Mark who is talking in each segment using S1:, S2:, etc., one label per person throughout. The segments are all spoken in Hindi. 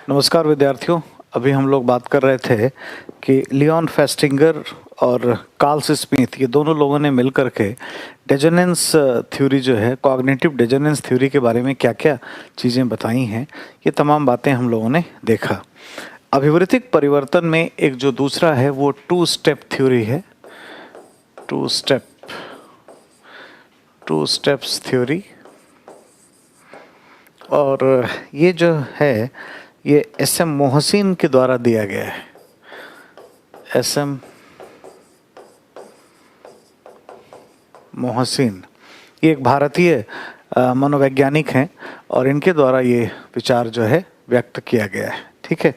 S1: नमस्कार विद्यार्थियों। अभी हम लोग बात कर रहे थे कि लियोन फेस्टिंगर और कार्ल स्मिथ ये दोनों लोगों ने मिलकर के डेजोनेंस थ्योरी जो है, कॉग्निटिव डेजोनेंस थ्योरी के बारे में क्या क्या चीज़ें बताई हैं, ये तमाम बातें हम लोगों ने देखा। अभिवृत्तिक परिवर्तन में एक जो दूसरा है वो टू स्टेप थ्योरी है, टू स्टेप्स थ्योरी। और ये जो है ये एस.एम. मोहसिन के द्वारा दिया गया है। एस.एम. मोहसिन ये एक भारतीय मनोवैज्ञानिक हैं और इनके द्वारा ये विचार जो है व्यक्त किया गया है। ठीक है,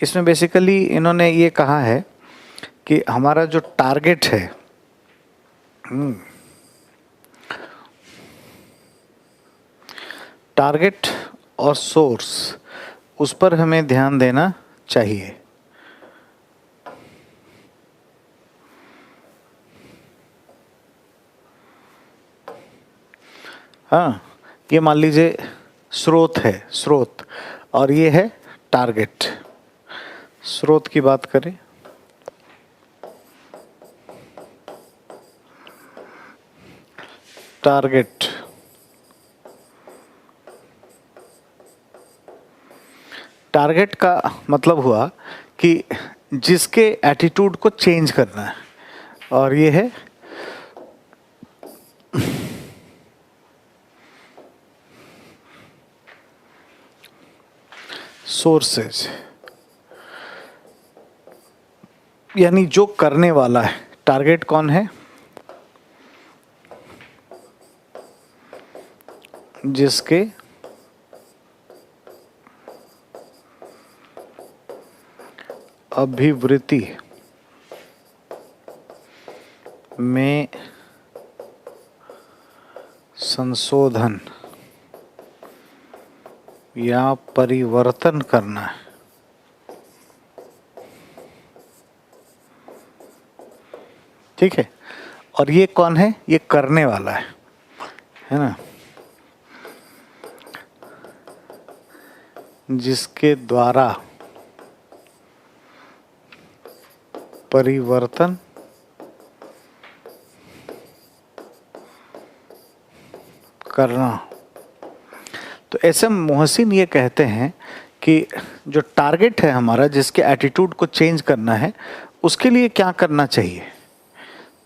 S1: इसमें बेसिकली इन्होंने ये कहा है कि हमारा जो टारगेट है टारगेट और सोर्स, उस पर हमें ध्यान देना चाहिए। हाँ, ये मान लीजिए स्रोत है, स्रोत, और ये है टारगेट। स्रोत की बात करें, टारगेट, टारगेट का मतलब हुआ कि जिसके एटीट्यूड को चेंज करना है, और ये है सोर्सेज, यानी जो करने वाला है। टारगेट कौन है? जिसके अभिवृत्ति में संशोधन या परिवर्तन करना है। ठीक है, और ये कौन है? ये करने वाला है ना, जिसके द्वारा परिवर्तन करना। तो एस.एम. मोहसिन ये कहते हैं कि जो टारगेट है हमारा, जिसके एटीट्यूड को चेंज करना है, उसके लिए क्या करना चाहिए?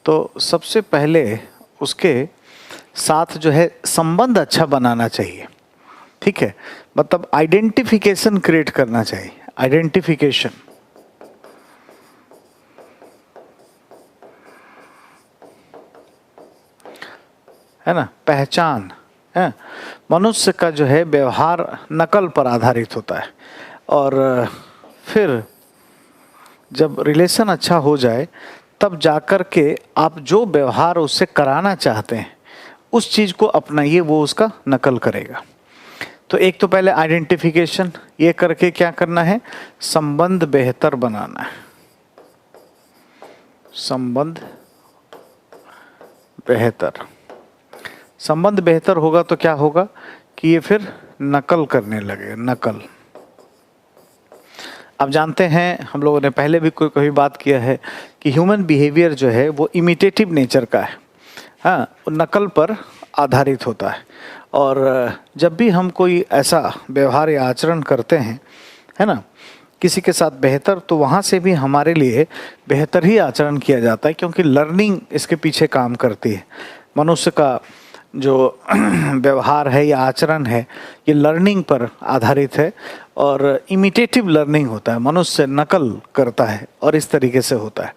S1: तो सबसे पहले उसके साथ जो है संबंध अच्छा बनाना चाहिए। ठीक है, मतलब आइडेंटिफिकेशन क्रिएट करना चाहिए। आइडेंटिफिकेशन, है ना, पहचान है। मनुष्य का जो है व्यवहार नकल पर आधारित होता है, और फिर जब रिलेशन अच्छा हो जाए तब जाकर के आप जो व्यवहार उससे कराना चाहते हैं उस चीज़ को अपनाइए, वो उसका नकल करेगा। तो एक तो पहले आइडेंटिफिकेशन, ये करके क्या करना है? संबंध बेहतर बनाना है। संबंध बेहतर, संबंध बेहतर होगा तो क्या होगा कि ये फिर नकल करने लगे। नकल, आप जानते हैं, हम लोगों ने पहले भी कोई बात किया है कि ह्यूमन बिहेवियर जो है वो इमिटेटिव नेचर का है। हाँ, नकल पर आधारित होता है। और जब भी हम कोई ऐसा व्यवहार या आचरण करते हैं, है ना, किसी के साथ बेहतर, तो वहाँ से भी हमारे लिए बेहतर ही आचरण किया जाता है, क्योंकि लर्निंग इसके पीछे काम करती है। मनुष्य का जो व्यवहार है या आचरण है, ये लर्निंग पर आधारित है, और इमिटेटिव लर्निंग होता है, मनुष्य नकल करता है और इस तरीके से होता है।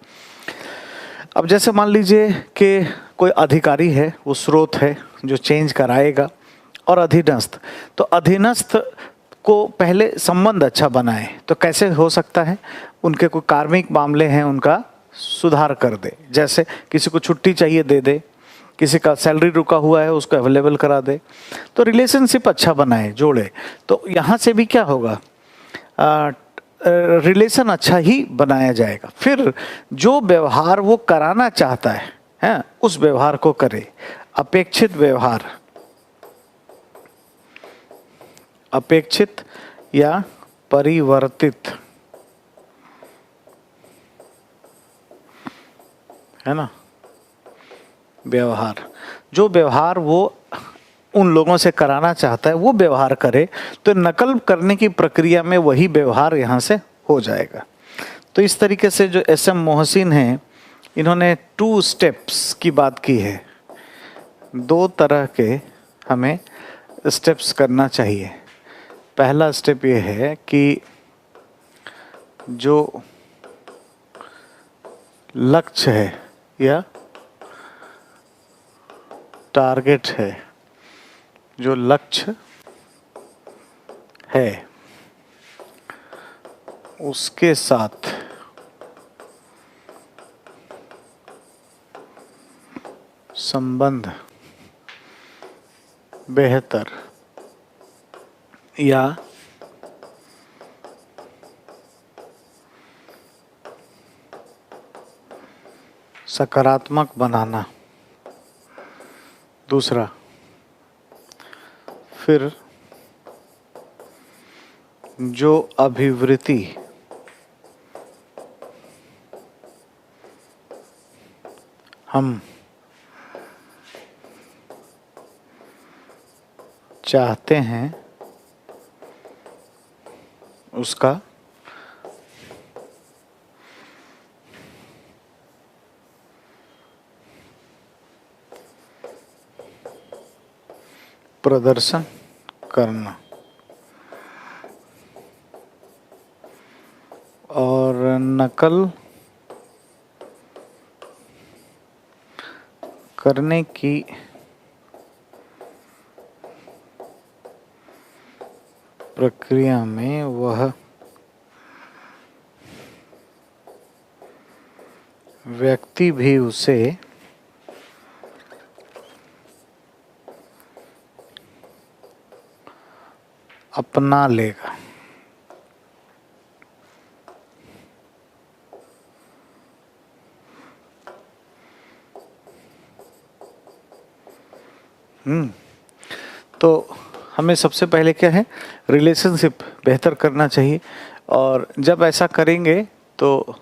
S1: अब जैसे मान लीजिए कि कोई अधिकारी है, वो स्रोत है जो चेंज कराएगा, और अधीनस्थ, तो अधीनस्थ को पहले संबंध अच्छा बनाए। तो कैसे हो सकता है? उनके कोई कार्मिक मामले हैं, उनका सुधार कर दे। जैसे किसी को छुट्टी चाहिए, दे दे, किसी का सैलरी रुका हुआ है, उसको अवेलेबल करा दे। तो रिलेशनशिप अच्छा बनाए, जोड़े। तो यहाँ से भी क्या होगा? रिलेशन अच्छा ही बनाया जाएगा। फिर जो व्यवहार वो कराना चाहता है उस व्यवहार को करे। अपेक्षित व्यवहार, अपेक्षित या परिवर्तित, है ना, व्यवहार, जो व्यवहार वो उन लोगों से कराना चाहता है वो व्यवहार करे, तो नकल करने की प्रक्रिया में वही व्यवहार यहाँ से हो जाएगा। तो इस तरीके से जो एस.एम. मोहसिन हैं, इन्होंने 2 स्टेप्स की बात की है। 2 तरह के हमें स्टेप्स करना चाहिए। पहला स्टेप ये है कि जो लक्ष्य है या टारगेट है, जो लक्ष्य है उसके साथ संबंध बेहतर या सकारात्मक बनाना। दूसरा, फिर जो अभिवृत्ति हम चाहते हैं उसका प्रदर्शन करना। और नकल करने की प्रक्रिया में वह व्यक्ति भी उसे अपना लेगा। तो हमें सबसे पहले क्या है, रिलेशनशिप बेहतर करना चाहिए, और जब ऐसा करेंगे तो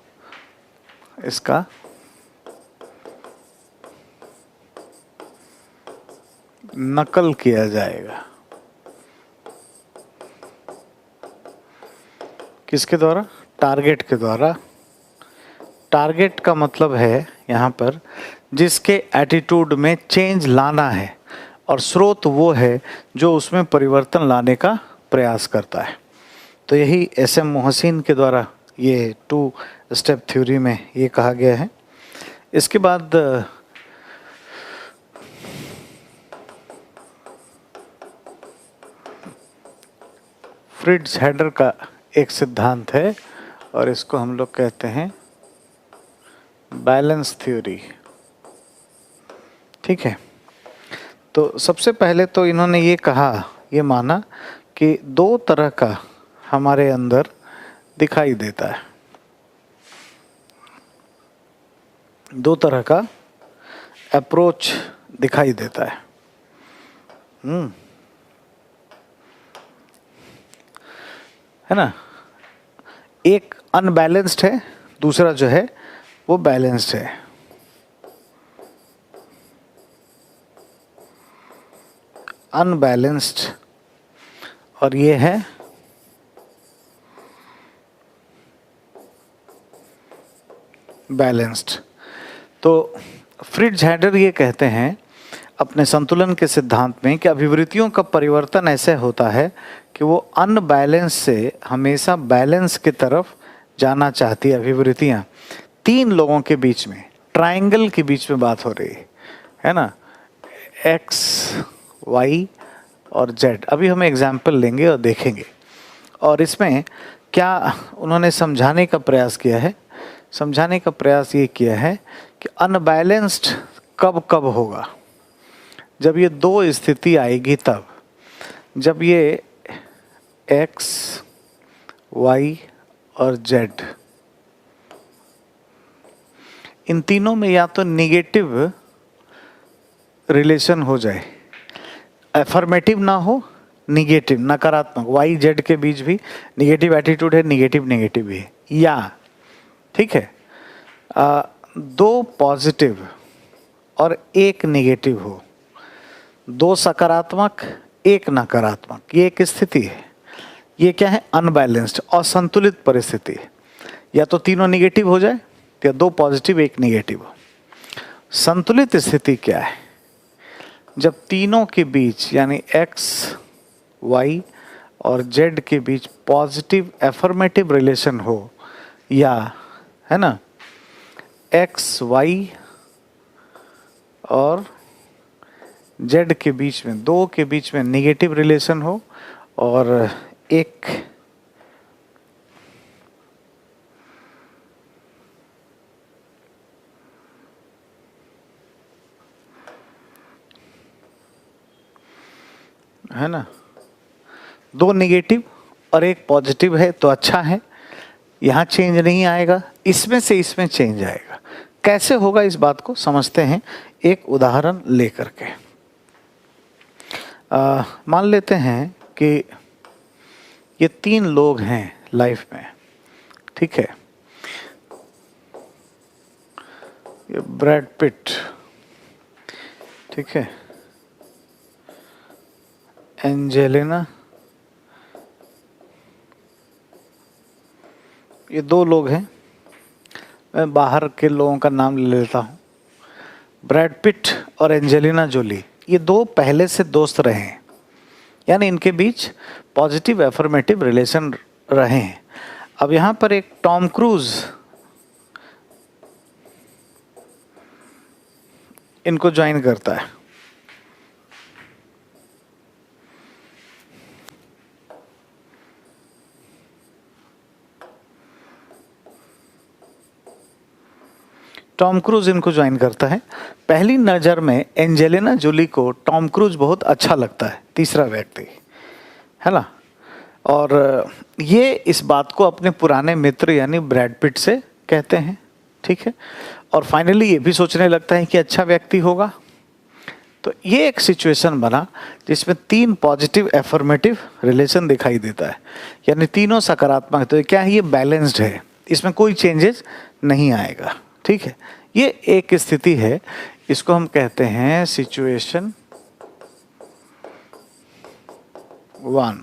S1: इसका नकल किया जाएगा। किसके द्वारा? टारगेट के द्वारा। टारगेट का मतलब है यहाँ पर जिसके एटीट्यूड में चेंज लाना है, और स्रोत वो है जो उसमें परिवर्तन लाने का प्रयास करता है। तो यही एस.एम. मोहसिन के द्वारा ये 2 स्टेप थ्योरी में ये कहा गया है। इसके बाद फ्रिट्ज हैडर का एक सिद्धांत है, और इसको हम लोग कहते हैं बैलेंस थ्योरी। ठीक है, तो सबसे पहले तो इन्होंने ये कहा, ये माना कि 2 तरह का हमारे अंदर दिखाई देता है, 2 तरह का अप्रोच दिखाई देता है। है ना, एक अनबैलेंस्ड है, दूसरा जो है वो बैलेंस्ड है। अनबैलेंस्ड और ये है बैलेंस्ड। तो फ्रिट्ज हैडर ये कहते हैं अपने संतुलन के सिद्धांत में कि अभिवृत्तियों का परिवर्तन ऐसे होता है कि वो अनबैलेंस से हमेशा बैलेंस की तरफ जाना चाहती है। अभिवृत्तियाँ 3 लोगों के बीच में, ट्रायंगल के बीच में बात हो रही है ना, एक्स, वाई और जेड। अभी हम एग्जाम्पल लेंगे और देखेंगे, और इसमें क्या उन्होंने समझाने का प्रयास किया है। समझाने का प्रयास ये किया है कि अनबैलेंस्ड कब कब होगा, जब ये 2 स्थिति आएगी तब, जब ये एक्स, वाई और जेड, इन तीनों में या तो निगेटिव रिलेशन हो जाए, अफर्मेटिव ना हो, निगेटिव, नकारात्मक, वाई जेड के बीच भी निगेटिव एटीट्यूड है, निगेटिव नेगेटिव भी है, या ठीक है दो पॉजिटिव और एक नेगेटिव हो, दो सकारात्मक एक नकारात्मक, ये एक स्थिति है। ये क्या है? अनबैलेंस्ड, असंतुलित परिस्थिति है। या तो तीनों नेगेटिव हो जाए या दो पॉजिटिव एक नेगेटिव हो। संतुलित स्थिति क्या है? जब तीनों के बीच यानी एक्स वाई और जेड के बीच पॉजिटिव एफर्मेटिव रिलेशन हो, या है ना एक्स वाई और जेड के बीच में, दो के बीच में नेगेटिव रिलेशन हो और एक है ना, दो नेगेटिव और एक पॉजिटिव है तो अच्छा है, यहाँ चेंज नहीं आएगा, इसमें से इसमें चेंज आएगा। कैसे होगा इस बात को समझते हैं एक उदाहरण लेकर के। मान लेते हैं कि ये तीन लोग हैं लाइफ में, ठीक है। ये ब्रैड पिट, ठीक है, एंजेलिना, ये दो लोग हैं। मैं बाहर के लोगों का नाम ले लेता हूँ। ब्रैड पिट और एंजेलिना जोली, ये दो पहले से दोस्त रहे हैं, यानी इनके बीच पॉजिटिव एफर्मेटिव रिलेशन रहे हैं। अब यहाँ पर एक टॉम क्रूज इनको ज्वाइन करता है। टॉम क्रूज इनको ज्वाइन करता है। पहली नज़र में एंजेलिना जोली को टॉम क्रूज बहुत अच्छा लगता है, तीसरा व्यक्ति, है ना। और ये इस बात को अपने पुराने मित्र यानी ब्रैड पिट से कहते हैं, ठीक है। और फाइनली ये भी सोचने लगता है कि अच्छा व्यक्ति होगा। तो ये एक सिचुएशन बना जिसमें तीन पॉजिटिव एफर्मेटिव रिलेशन दिखाई देता है, यानी तीनों सकारात्मक। तो क्या है? ये बैलेंस्ड है, इसमें कोई चेंजेस नहीं आएगा, ठीक है। ये एक स्थिति है, इसको हम कहते हैं सिचुएशन 1।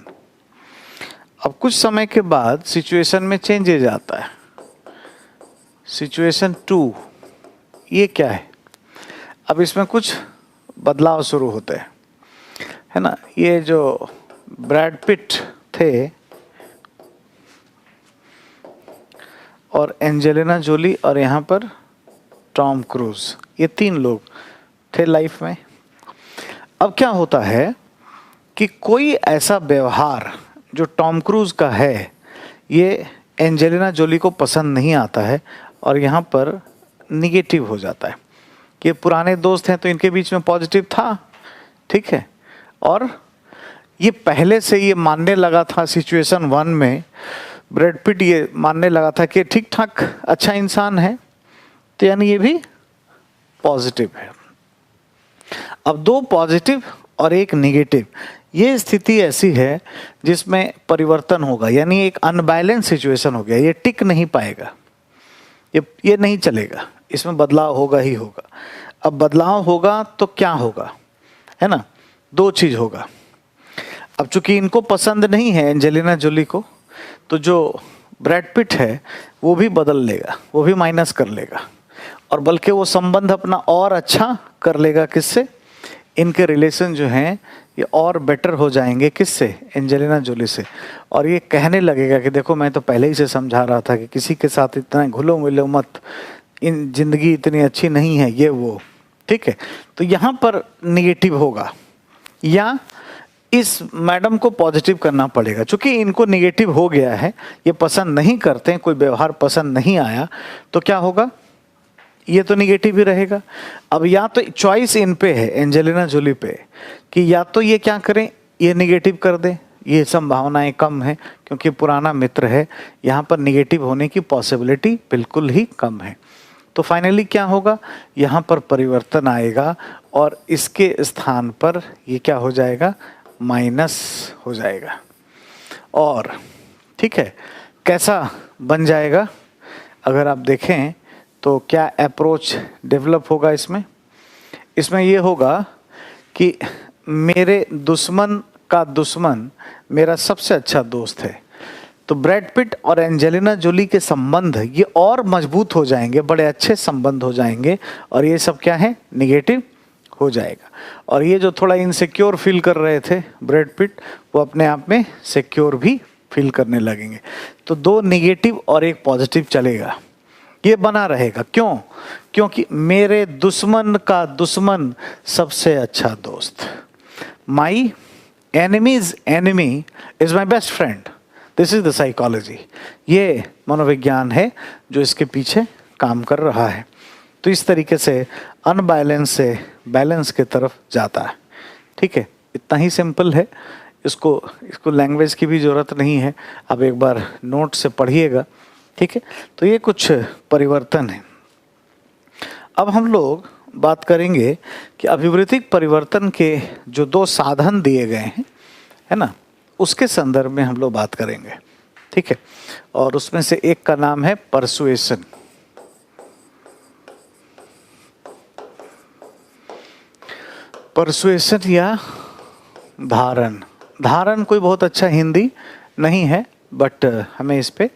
S1: अब कुछ समय के बाद सिचुएशन में चेंजेज आता है। सिचुएशन 2, ये क्या है? अब इसमें कुछ बदलाव शुरू होते हैं, है ना। ये जो ब्रैड पिट थे और एंजेलिना जोली और यहाँ पर टॉम क्रूज, ये तीन लोग थे लाइफ में। अब क्या होता है कि कोई ऐसा व्यवहार जो टॉम क्रूज का है, ये एंजेलिना जोली को पसंद नहीं आता है और यहाँ पर निगेटिव हो जाता है। कि पुराने दोस्त हैं तो इनके बीच में पॉजिटिव था, ठीक है। और ये पहले से ये मानने लगा था सिचुएशन 1 में, ब्रैड पिट ये मानने लगा था कि ठीक ठाक अच्छा इंसान है, तो यानी ये भी पॉजिटिव है। अब दो पॉजिटिव और एक नेगेटिव, ये स्थिति ऐसी है जिसमें परिवर्तन होगा, यानी एक अनबैलेंस सिचुएशन हो गया। ये टिक नहीं पाएगा, ये नहीं चलेगा, इसमें बदलाव होगा ही होगा। अब बदलाव होगा तो क्या होगा, है ना, दो चीज होगा। अब चूंकि इनको पसंद नहीं है एंजेलिना जोली को, तो जो ब्रैड पिट है वो भी बदल लेगा, वो भी माइनस कर लेगा, और बल्कि वो संबंध अपना और अच्छा कर लेगा। किससे? इनके रिलेशन जो हैं ये और बेटर हो जाएंगे। किससे? एंजेलिना जोली से। और ये कहने लगेगा कि देखो मैं तो पहले ही से समझा रहा था कि किसी के साथ इतना घुलो मिलो मत, इन जिंदगी इतनी अच्छी नहीं है, ये वो, ठीक है। तो यहाँ पर निगेटिव होगा, या इस मैडम को पॉजिटिव करना पड़ेगा। चूंकि इनको निगेटिव हो गया है, ये पसंद नहीं करते हैं, कोई व्यवहार पसंद नहीं आया, तो क्या होगा? ये तो निगेटिव ही रहेगा। अब या तो चॉइस इन पे है, एंजेलिना जोली पे, कि या तो ये क्या करें, ये निगेटिव कर दें, ये संभावनाएं कम है क्योंकि पुराना मित्र है, यहाँ पर निगेटिव होने की पॉसिबिलिटी बिल्कुल ही कम है। तो फाइनली क्या होगा? यहाँ पर परिवर्तन आएगा और इसके स्थान पर ये क्या हो जाएगा? माइनस हो जाएगा। और ठीक है, कैसा बन जाएगा अगर आप देखें तो क्या अप्रोच डेवलप होगा इसमें? इसमें ये होगा कि मेरे दुश्मन का दुश्मन मेरा सबसे अच्छा दोस्त है। तो ब्रैड पिट और एंजेलिना जोली के संबंध ये और मजबूत हो जाएंगे, बड़े अच्छे संबंध हो जाएंगे, और ये सब क्या है, निगेटिव हो जाएगा। और ये जो थोड़ा इनसिक्योर फील कर रहे थे ब्रैड पिट, वो अपने आप में सिक्योर भी फील करने लगेंगे। तो दो निगेटिव और एक पॉजिटिव चलेगा, ये बना रहेगा। क्यों? क्योंकि मेरे दुश्मन का दुश्मन सबसे अच्छा दोस्त, my enemies enemy is my best friend. This is the psychology. ये मनोविज्ञान है जो इसके पीछे काम कर रहा है। तो इस तरीके से अनबैलेंस से बैलेंस की तरफ जाता है। ठीक है, इतना ही सिंपल है। इसको लैंग्वेज की भी ज़रूरत नहीं है, आप एक बार नोट से पढ़िएगा। ठीक है, तो ये कुछ परिवर्तन है। अब हम लोग बात करेंगे कि अभिवृत्तिक परिवर्तन के जो दो साधन दिए गए हैं, है ना, उसके संदर्भ में हम लोग बात करेंगे। ठीक है, और उसमें से एक का नाम है परसुएशन। परसुएशन या धारण। धारण कोई बहुत अच्छा हिंदी नहीं है, बट हमें इस पे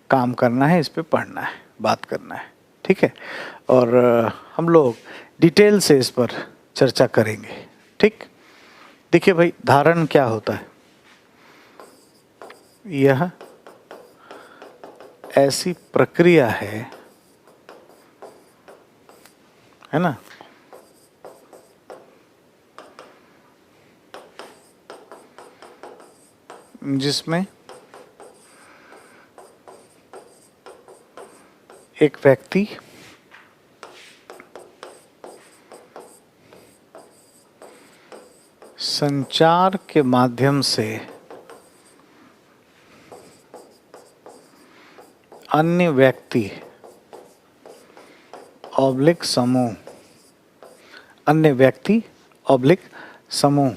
S1: काम करना है, इस पे पढ़ना है, बात करना है। ठीक है, और हम लोग डिटेल से इस पर चर्चा करेंगे। ठीक, देखिए भाई, धारण क्या होता है? यह ऐसी प्रक्रिया है ना, जिसमें एक व्यक्ति संचार के माध्यम से अन्य व्यक्ति ऑब्लिक समूह, अन्य व्यक्ति ऑब्लिक समूह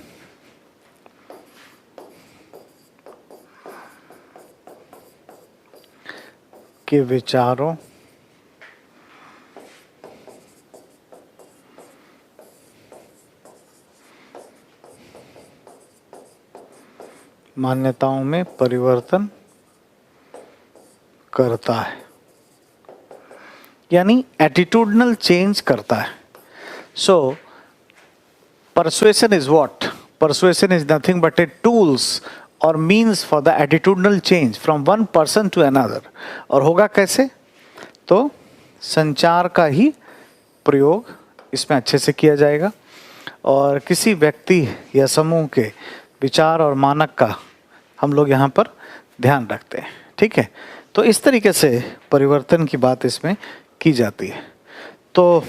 S1: के विचारों, मान्यताओं में परिवर्तन करता है, यानी एटीट्यूडनल चेंज करता है। सो persuasion is what? Persuasion is nothing but a tools or means for the attitudinal change from one person to another. और होगा कैसे? तो संचार का ही प्रयोग इसमें अच्छे से किया जाएगा, और किसी व्यक्ति या समूह के विचार और मानक का हम लोग यहाँ पर ध्यान रखते हैं। ठीक है, तो इस तरीके से परिवर्तन की बात इसमें की जाती है। तो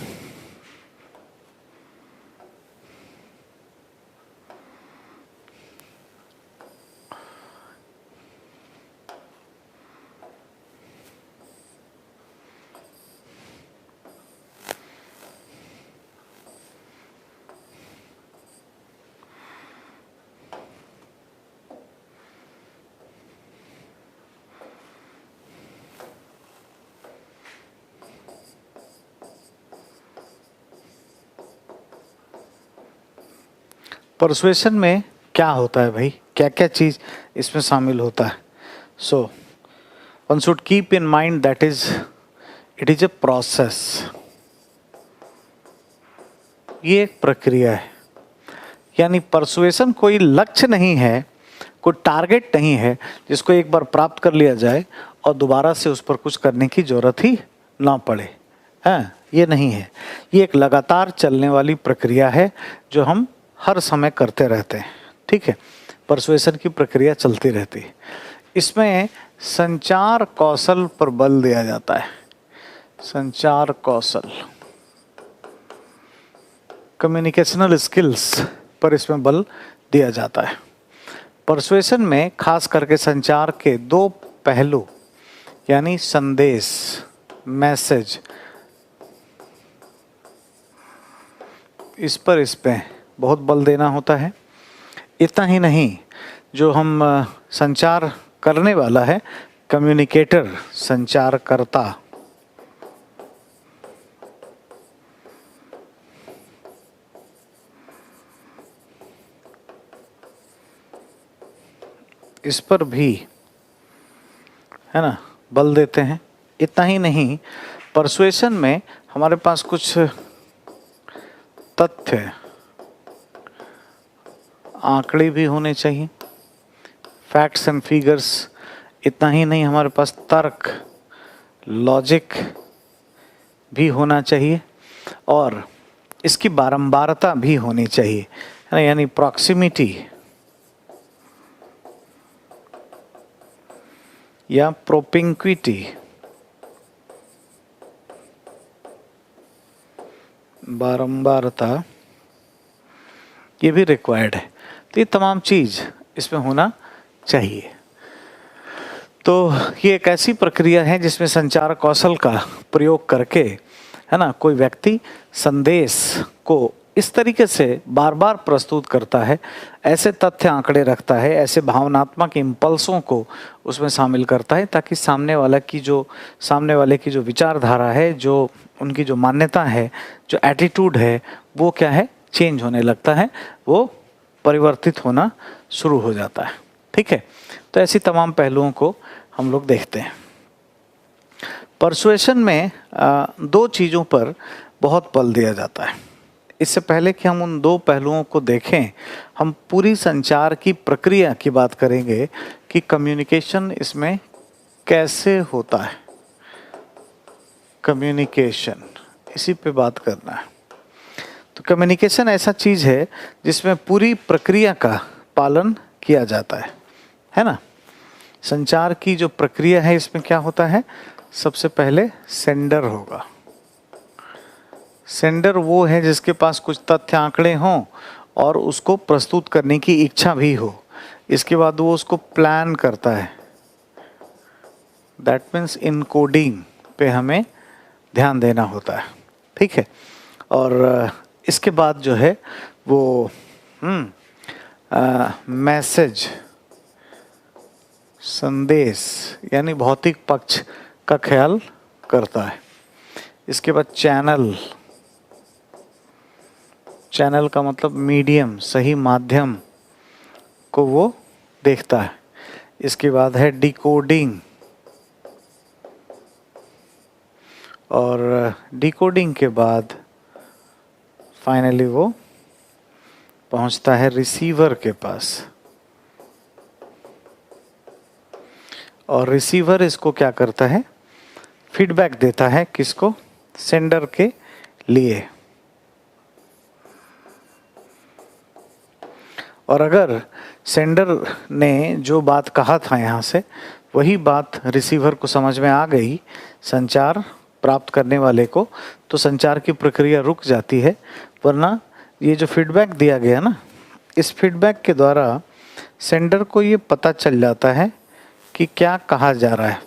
S1: परसुएशन में क्या होता है भाई, क्या क्या चीज़ इसमें शामिल होता है? So one should keep in mind that it is a process. ये एक प्रक्रिया है, यानी परसुएशन कोई लक्ष्य नहीं है, कोई टारगेट नहीं है जिसको एक बार प्राप्त कर लिया जाए और दोबारा से उस पर कुछ करने की जरूरत ही ना पड़े। हाँ, ये नहीं है। ये एक लगातार चलने वाली प्रक्रिया है जो हम हर समय करते रहते हैं। ठीक है, परसुएशन की प्रक्रिया चलती रहती है। इसमें संचार कौशल पर बल दिया जाता है। संचार कौशल, कम्युनिकेशनल स्किल्स पर इसमें बल दिया जाता है। परसुएशन में खास करके संचार के दो पहलू, यानी संदेश, मैसेज, इस पे बहुत बल देना होता है। इतना ही नहीं, जो हम संचार करने वाला है, कम्युनिकेटर, संचारकर्ता, इस पर भी है ना बल देते हैं। इतना ही नहीं, परसुएशन में हमारे पास कुछ तथ्य, आंकड़े भी होने चाहिए, फैक्ट्स एंड फिगर्स। इतना ही नहीं, हमारे पास तर्क, लॉजिक भी होना चाहिए, और इसकी बारंबारता भी होनी चाहिए, है ना, यानी प्रॉक्सिमिटी या प्रोपिंक्विटी, बारंबारता, ये भी रिक्वायर्ड है। तो ये तमाम चीज इसमें होना चाहिए। तो ये एक ऐसी प्रक्रिया है जिसमें संचार कौशल का प्रयोग करके, है ना, कोई व्यक्ति संदेश को इस तरीके से बार बार प्रस्तुत करता है, ऐसे तथ्य आंकड़े रखता है, ऐसे भावनात्मक इम्पल्सों को उसमें शामिल करता है, ताकि सामने वाले की जो विचारधारा है, जो उनकी जो मान्यता है, जो एटीट्यूड है, वो क्या है, चेंज होने लगता है, वो परिवर्तित होना शुरू हो जाता है। ठीक है, तो ऐसी तमाम पहलुओं को हम लोग देखते हैं। परसुएशन में दो चीज़ों पर बहुत बल दिया जाता है। इससे पहले कि हम उन दो पहलुओं को देखें, हम पूरी संचार की प्रक्रिया की बात करेंगे कि कम्युनिकेशन इसमें कैसे होता है। कम्युनिकेशन, इसी पे बात करना है। तो कम्युनिकेशन ऐसा चीज़ है जिसमें पूरी प्रक्रिया का पालन किया जाता है ना। संचार की जो प्रक्रिया है, इसमें क्या होता है, सबसे पहले सेंडर होगा। सेंडर वो है जिसके पास कुछ तथ्य आंकड़े हों और उसको प्रस्तुत करने की इच्छा भी हो। इसके बाद वो उसको प्लान करता है, दैट मीन्स इनकोडिंग पे हमें ध्यान देना होता है। ठीक है, और इसके बाद जो है वो मैसेज, संदेश, यानी भौतिक पक्ष का ख्याल करता है। इसके बाद चैनल, चैनल का मतलब मीडियम, सही माध्यम को वो देखता है। इसके बाद है डिकोडिंग, और डिकोडिंग के बाद फाइनली वो पहुंचता है रिसीवर के पास, और रिसीवर इसको क्या करता है, फीडबैक देता है, किसको, सेंडर के लिए। और अगर सेंडर ने जो बात कहा था यहाँ से, वही बात रिसीवर को समझ में आ गई, संचार प्राप्त करने वाले को, तो संचार की प्रक्रिया रुक जाती है। वरना ये जो फीडबैक दिया गया ना, इस फीडबैक के द्वारा सेंडर को ये पता चल जाता है कि क्या कहा जा रहा है।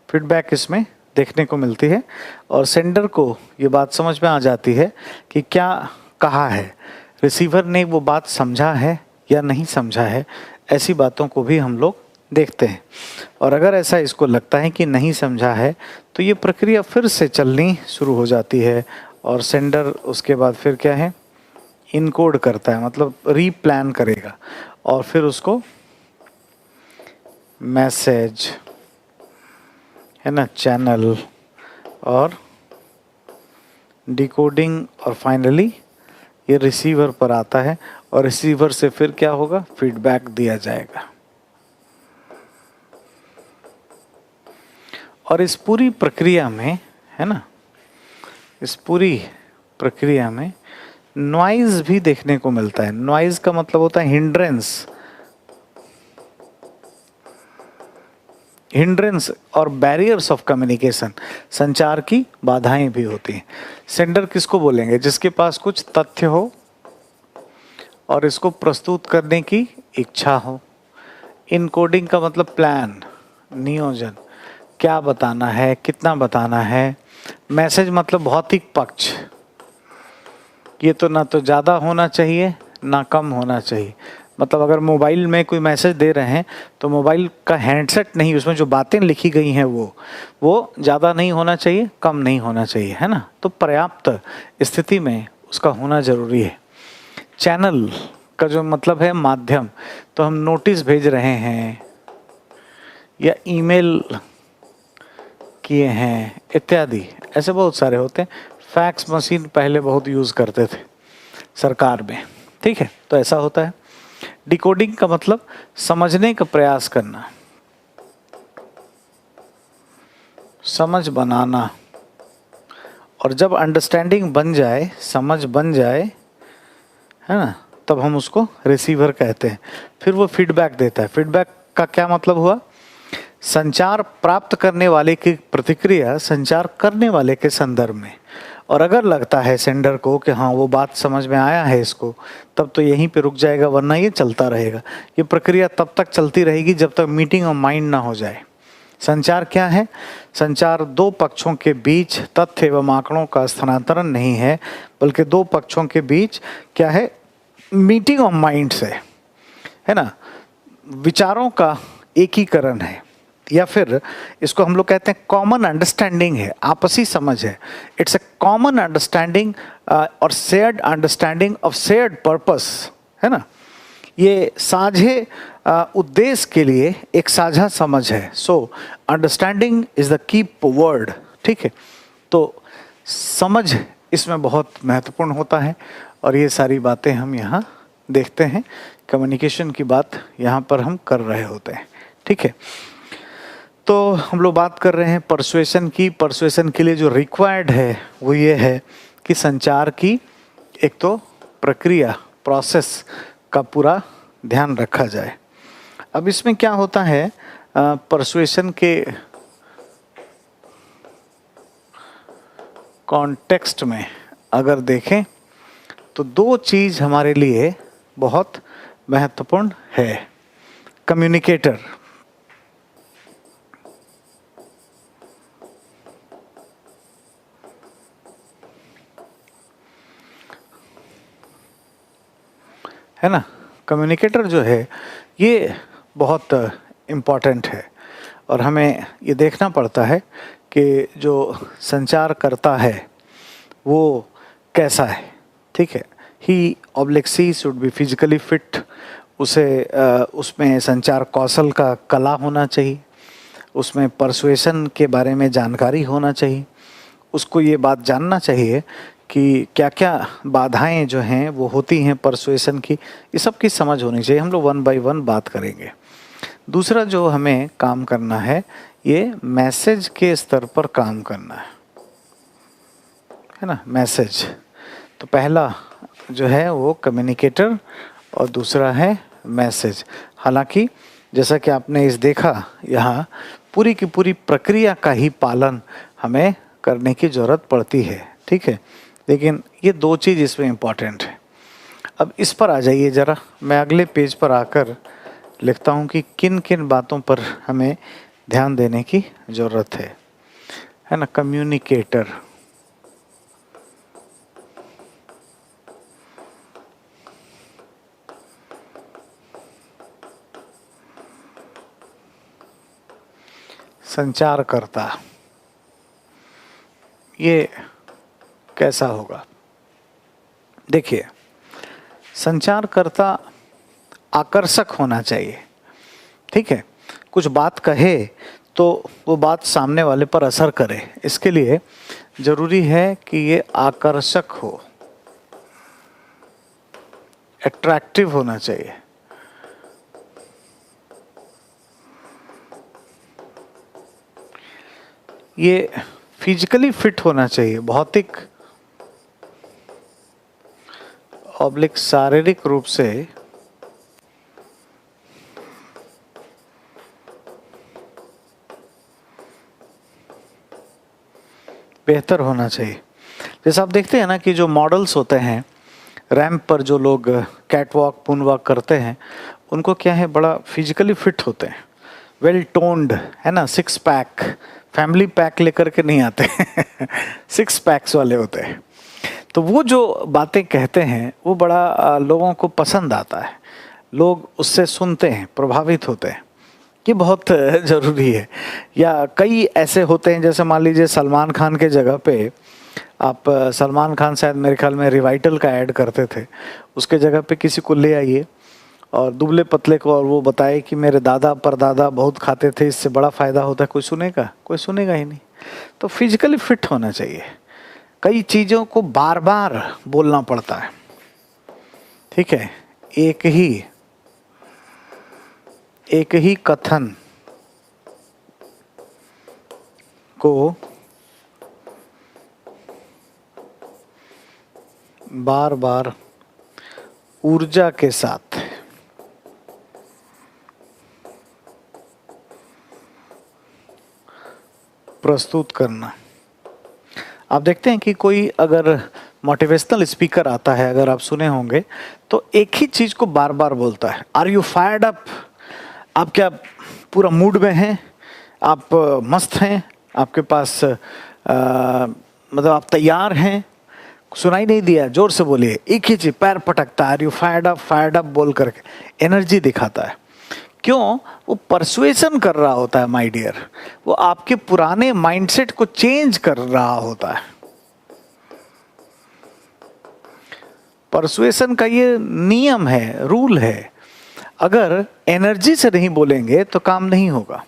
S1: फीडबैक इसमें देखने को मिलती है, और सेंडर को ये बात समझ में आ जाती है कि क्या कहा है, रिसीवर ने वो बात समझा है या नहीं समझा है। ऐसी बातों को भी हम लोग देखते हैं, और अगर ऐसा इसको लगता है कि नहीं समझा है, तो ये प्रक्रिया फिर से चलनी शुरू हो जाती है, और सेंडर उसके बाद फिर क्या है, इनकोड करता है, मतलब रीप्लान करेगा, और फिर उसको मैसेज, है ना, चैनल और डिकोडिंग, और फाइनली ये रिसीवर पर आता है, और रिसीवर से फिर क्या होगा, फीडबैक दिया जाएगा। और इस पूरी प्रक्रिया में, है ना, इस पूरी प्रक्रिया में नॉइज भी देखने को मिलता है। नॉइज का मतलब होता है हिंड्रेंस, हिंड्रेंस और बैरियर्स ऑफ कम्युनिकेशन, संचार की बाधाएं भी होती हैं। सेंडर किसको बोलेंगे, जिसके पास कुछ तथ्य हो और इसको प्रस्तुत करने की इच्छा हो। इनकोडिंग का मतलब प्लान, नियोजन, क्या बताना है, कितना बताना है। मैसेज मतलब भौतिक पक्ष, ये तो ना तो ज़्यादा होना चाहिए ना कम होना चाहिए। मतलब अगर मोबाइल में कोई मैसेज दे रहे हैं तो मोबाइल का हैंडसेट नहीं, उसमें जो बातें लिखी गई हैं वो ज़्यादा नहीं होना चाहिए, कम नहीं होना चाहिए, है ना। तो पर्याप्त स्थिति में उसका होना ज़रूरी है। चैनल का जो मतलब है माध्यम, तो हम नोटिस भेज रहे हैं या ईमेल किए हैं इत्यादि, ऐसे बहुत सारे होते हैं। फैक्स मशीन पहले बहुत यूज़ करते थे सरकार में, ठीक है, तो ऐसा होता है। डिकोडिंग का मतलब समझने का प्रयास करना, समझ बनाना, और जब अंडरस्टैंडिंग बन जाए, समझ बन जाए, है ना, तब हम उसको रिसीवर कहते हैं। फिर वो फीडबैक देता है। फीडबैक का क्या मतलब हुआ? संचार प्राप्त करने वाले की प्रतिक्रिया संचार करने वाले के संदर्भ में, और अगर लगता है सेंडर को कि हाँ वो बात समझ में आया है इसको, तब तो यहीं पे रुक जाएगा, वरना ये चलता रहेगा। ये प्रक्रिया तब तक चलती रहेगी जब तक मीटिंग ऑफ माइंड ना हो जाए। संचार क्या है? संचार दो पक्षों के बीच तथ्य एवं आंकड़ों का स्थानांतरण नहीं है, बल्कि दो पक्षों के बीच क्या है? मीटिंग ऑफ माइंड से, है ना, विचारों का एकीकरण है, या फिर इसको हम लोग कहते हैं कॉमन अंडरस्टैंडिंग है, आपसी समझ है। इट्स अ कॉमन अंडरस्टैंडिंग और shared understanding of shared purpose, है ना। ये साझे उद्देश्य के लिए एक साझा समझ है। So understanding is the key word, ठीक है। तो समझ इसमें बहुत महत्वपूर्ण होता है, और ये सारी बातें हम यहाँ देखते हैं। कम्युनिकेशन की बात यहाँ पर हम कर रहे होते हैं, ठीक है। तो हम लोग बात कर रहे हैं परसुएशन की। परसुएशन के लिए जो रिक्वायर्ड है वो ये है कि संचार की एक तो प्रक्रिया, प्रोसेस का पूरा ध्यान रखा जाए। अब इसमें क्या होता है, परसुएशन के कॉन्टेक्स्ट में अगर देखें तो दो चीज़ हमारे लिए बहुत महत्वपूर्ण है। कम्युनिकेटर, है ना, कम्युनिकेटर जो है ये बहुत इम्पॉर्टेंट है, और हमें ये देखना पड़ता है कि जो संचार करता है वो कैसा है, ठीक है। He oblique she should be physically fit, उसे उसमें संचार कौशल का कला होना चाहिए, उसमें परसुएशन के बारे में जानकारी होना चाहिए, उसको ये बात जानना चाहिए कि क्या क्या बाधाएं जो हैं वो होती हैं परसुएशन की, ये सब की समझ होनी चाहिए। हम लोग वन बाय वन बात करेंगे। दूसरा जो हमें काम करना है, ये मैसेज के स्तर पर काम करना है ना, मैसेज। तो पहला जो है वो कम्युनिकेटर और दूसरा है मैसेज। हालांकि जैसा कि आपने इस देखा, यहाँ पूरी की पूरी प्रक्रिया का ही पालन हमें करने की ज़रूरत पड़ती है, ठीक है। लेकिन ये दो चीज़ इसमें इम्पॉर्टेंट है। अब इस पर आ जाइए ज़रा, मैं अगले पेज पर आकर लिखता हूँ कि किन किन बातों पर हमें ध्यान देने की ज़रूरत है ना। कम्युनिकेटर, संचारकर्ता, ये कैसा होगा? देखिए, संचारकर्ता आकर्षक होना चाहिए, ठीक है। कुछ बात कहे तो वो बात सामने वाले पर असर करे, इसके लिए जरूरी है कि ये आकर्षक हो, अट्रैक्टिव होना चाहिए। ये फिजिकली फिट होना चाहिए, भौतिक ऑब्लिक शारीरिक रूप से बेहतर होना चाहिए। जैसे आप देखते हैं ना कि जो मॉडल्स होते हैं रैंप पर, जो लोग कैट वॉक पून वॉक करते हैं, उनको क्या है, बड़ा फिजिकली फिट होते हैं, वेल टोन्ड, है ना, सिक्स पैक, फैमिली पैक लेकर के नहीं आते सिक्स पैक्स वाले होते हैं। तो वो जो बातें कहते हैं वो बड़ा लोगों को पसंद आता है, लोग उससे सुनते हैं, प्रभावित होते हैं। ये बहुत ज़रूरी है। या कई ऐसे होते हैं, जैसे मान लीजिए सलमान खान के जगह पे आप, सलमान खान शायद मेरे ख्याल में रिवाइटल का ऐड करते थे, उसके जगह पे किसी को ले आइए और दुबले पतले को, और वो बताए कि मेरे दादा परदादा बहुत खाते थे, इससे बड़ा फ़ायदा होता है, कोई सुनेगा? कोई सुनेगा ही नहीं। तो फिजिकली फिट होना चाहिए। कई चीज़ों को बार बार बोलना पड़ता है, ठीक है, एक ही कथन को बार बार ऊर्जा के साथ प्रस्तुत करना। आप देखते हैं कि कोई अगर मोटिवेशनल स्पीकर आता है, अगर आप सुने होंगे, तो एक ही चीज को बार बार बोलता है, आर यू फायर्ड अप? आप क्या पूरा मूड में हैं? आप मस्त हैं? आपके पास मतलब आप तैयार हैं? सुनाई नहीं दिया? जोर से बोलिए। एक ही चीज, पैर पटकता है, आर यू फायर्ड अप बोल करके एनर्जी दिखाता है। क्यों? वो परसुएशन कर रहा होता है माय डियर, वो आपके पुराने माइंडसेट को चेंज कर रहा होता है। परसुएशन का ये नियम है, रूल है। अगर एनर्जी से नहीं बोलेंगे तो काम नहीं होगा।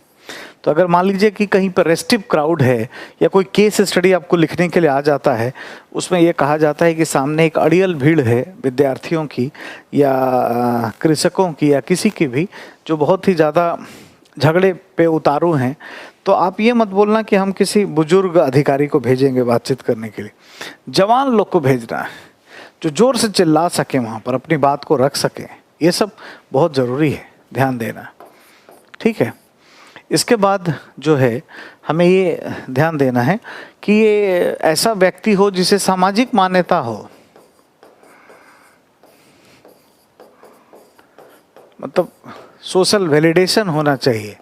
S1: तो अगर मान लीजिए कि कहीं पर रेस्टिव क्राउड है, या कोई केस स्टडी आपको लिखने के लिए आ जाता है, उसमें यह कहा जाता है कि सामने एक अड़ियल भीड़ है विद्यार्थियों की या कृषकों की या किसी की भी, जो बहुत ही ज़्यादा झगड़े पे उतारू हैं, तो आप ये मत बोलना कि हम किसी बुजुर्ग अधिकारी को भेजेंगे बातचीत करने के लिए। जवान लोग को भेजना है, जो जोर से चिल्ला सके, वहाँ पर अपनी बात को रख सके। ये सब बहुत ज़रूरी है, ध्यान देना, ठीक है। इसके बाद जो है हमें ये ध्यान देना है कि ये ऐसा व्यक्ति हो जिसे सामाजिक मान्यता हो, मतलब सोशल वैलिडेशन होना चाहिए।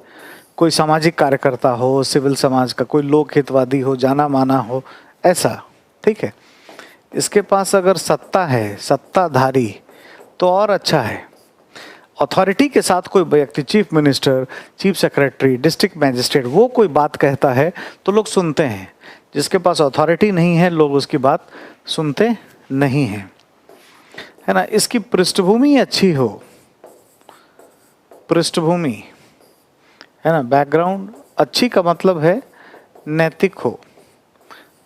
S1: कोई सामाजिक कार्यकर्ता हो, सिविल समाज का कोई लोक हितवादी हो, जाना माना हो, ऐसा, ठीक है। इसके पास अगर सत्ता है, सत्ताधारी, तो और अच्छा है। अथॉरिटी के साथ कोई व्यक्ति, chief minister, chief secretary, district magistrate, वो कोई बात कहता है तो लोग सुनते हैं। जिसके पास अथॉरिटी नहीं है, लोग उसकी बात सुनते नहीं हैं, है ना। इसकी पृष्ठभूमि अच्छी हो, पृष्ठभूमि, है ना, बैकग्राउंड अच्छी का मतलब है नैतिक हो।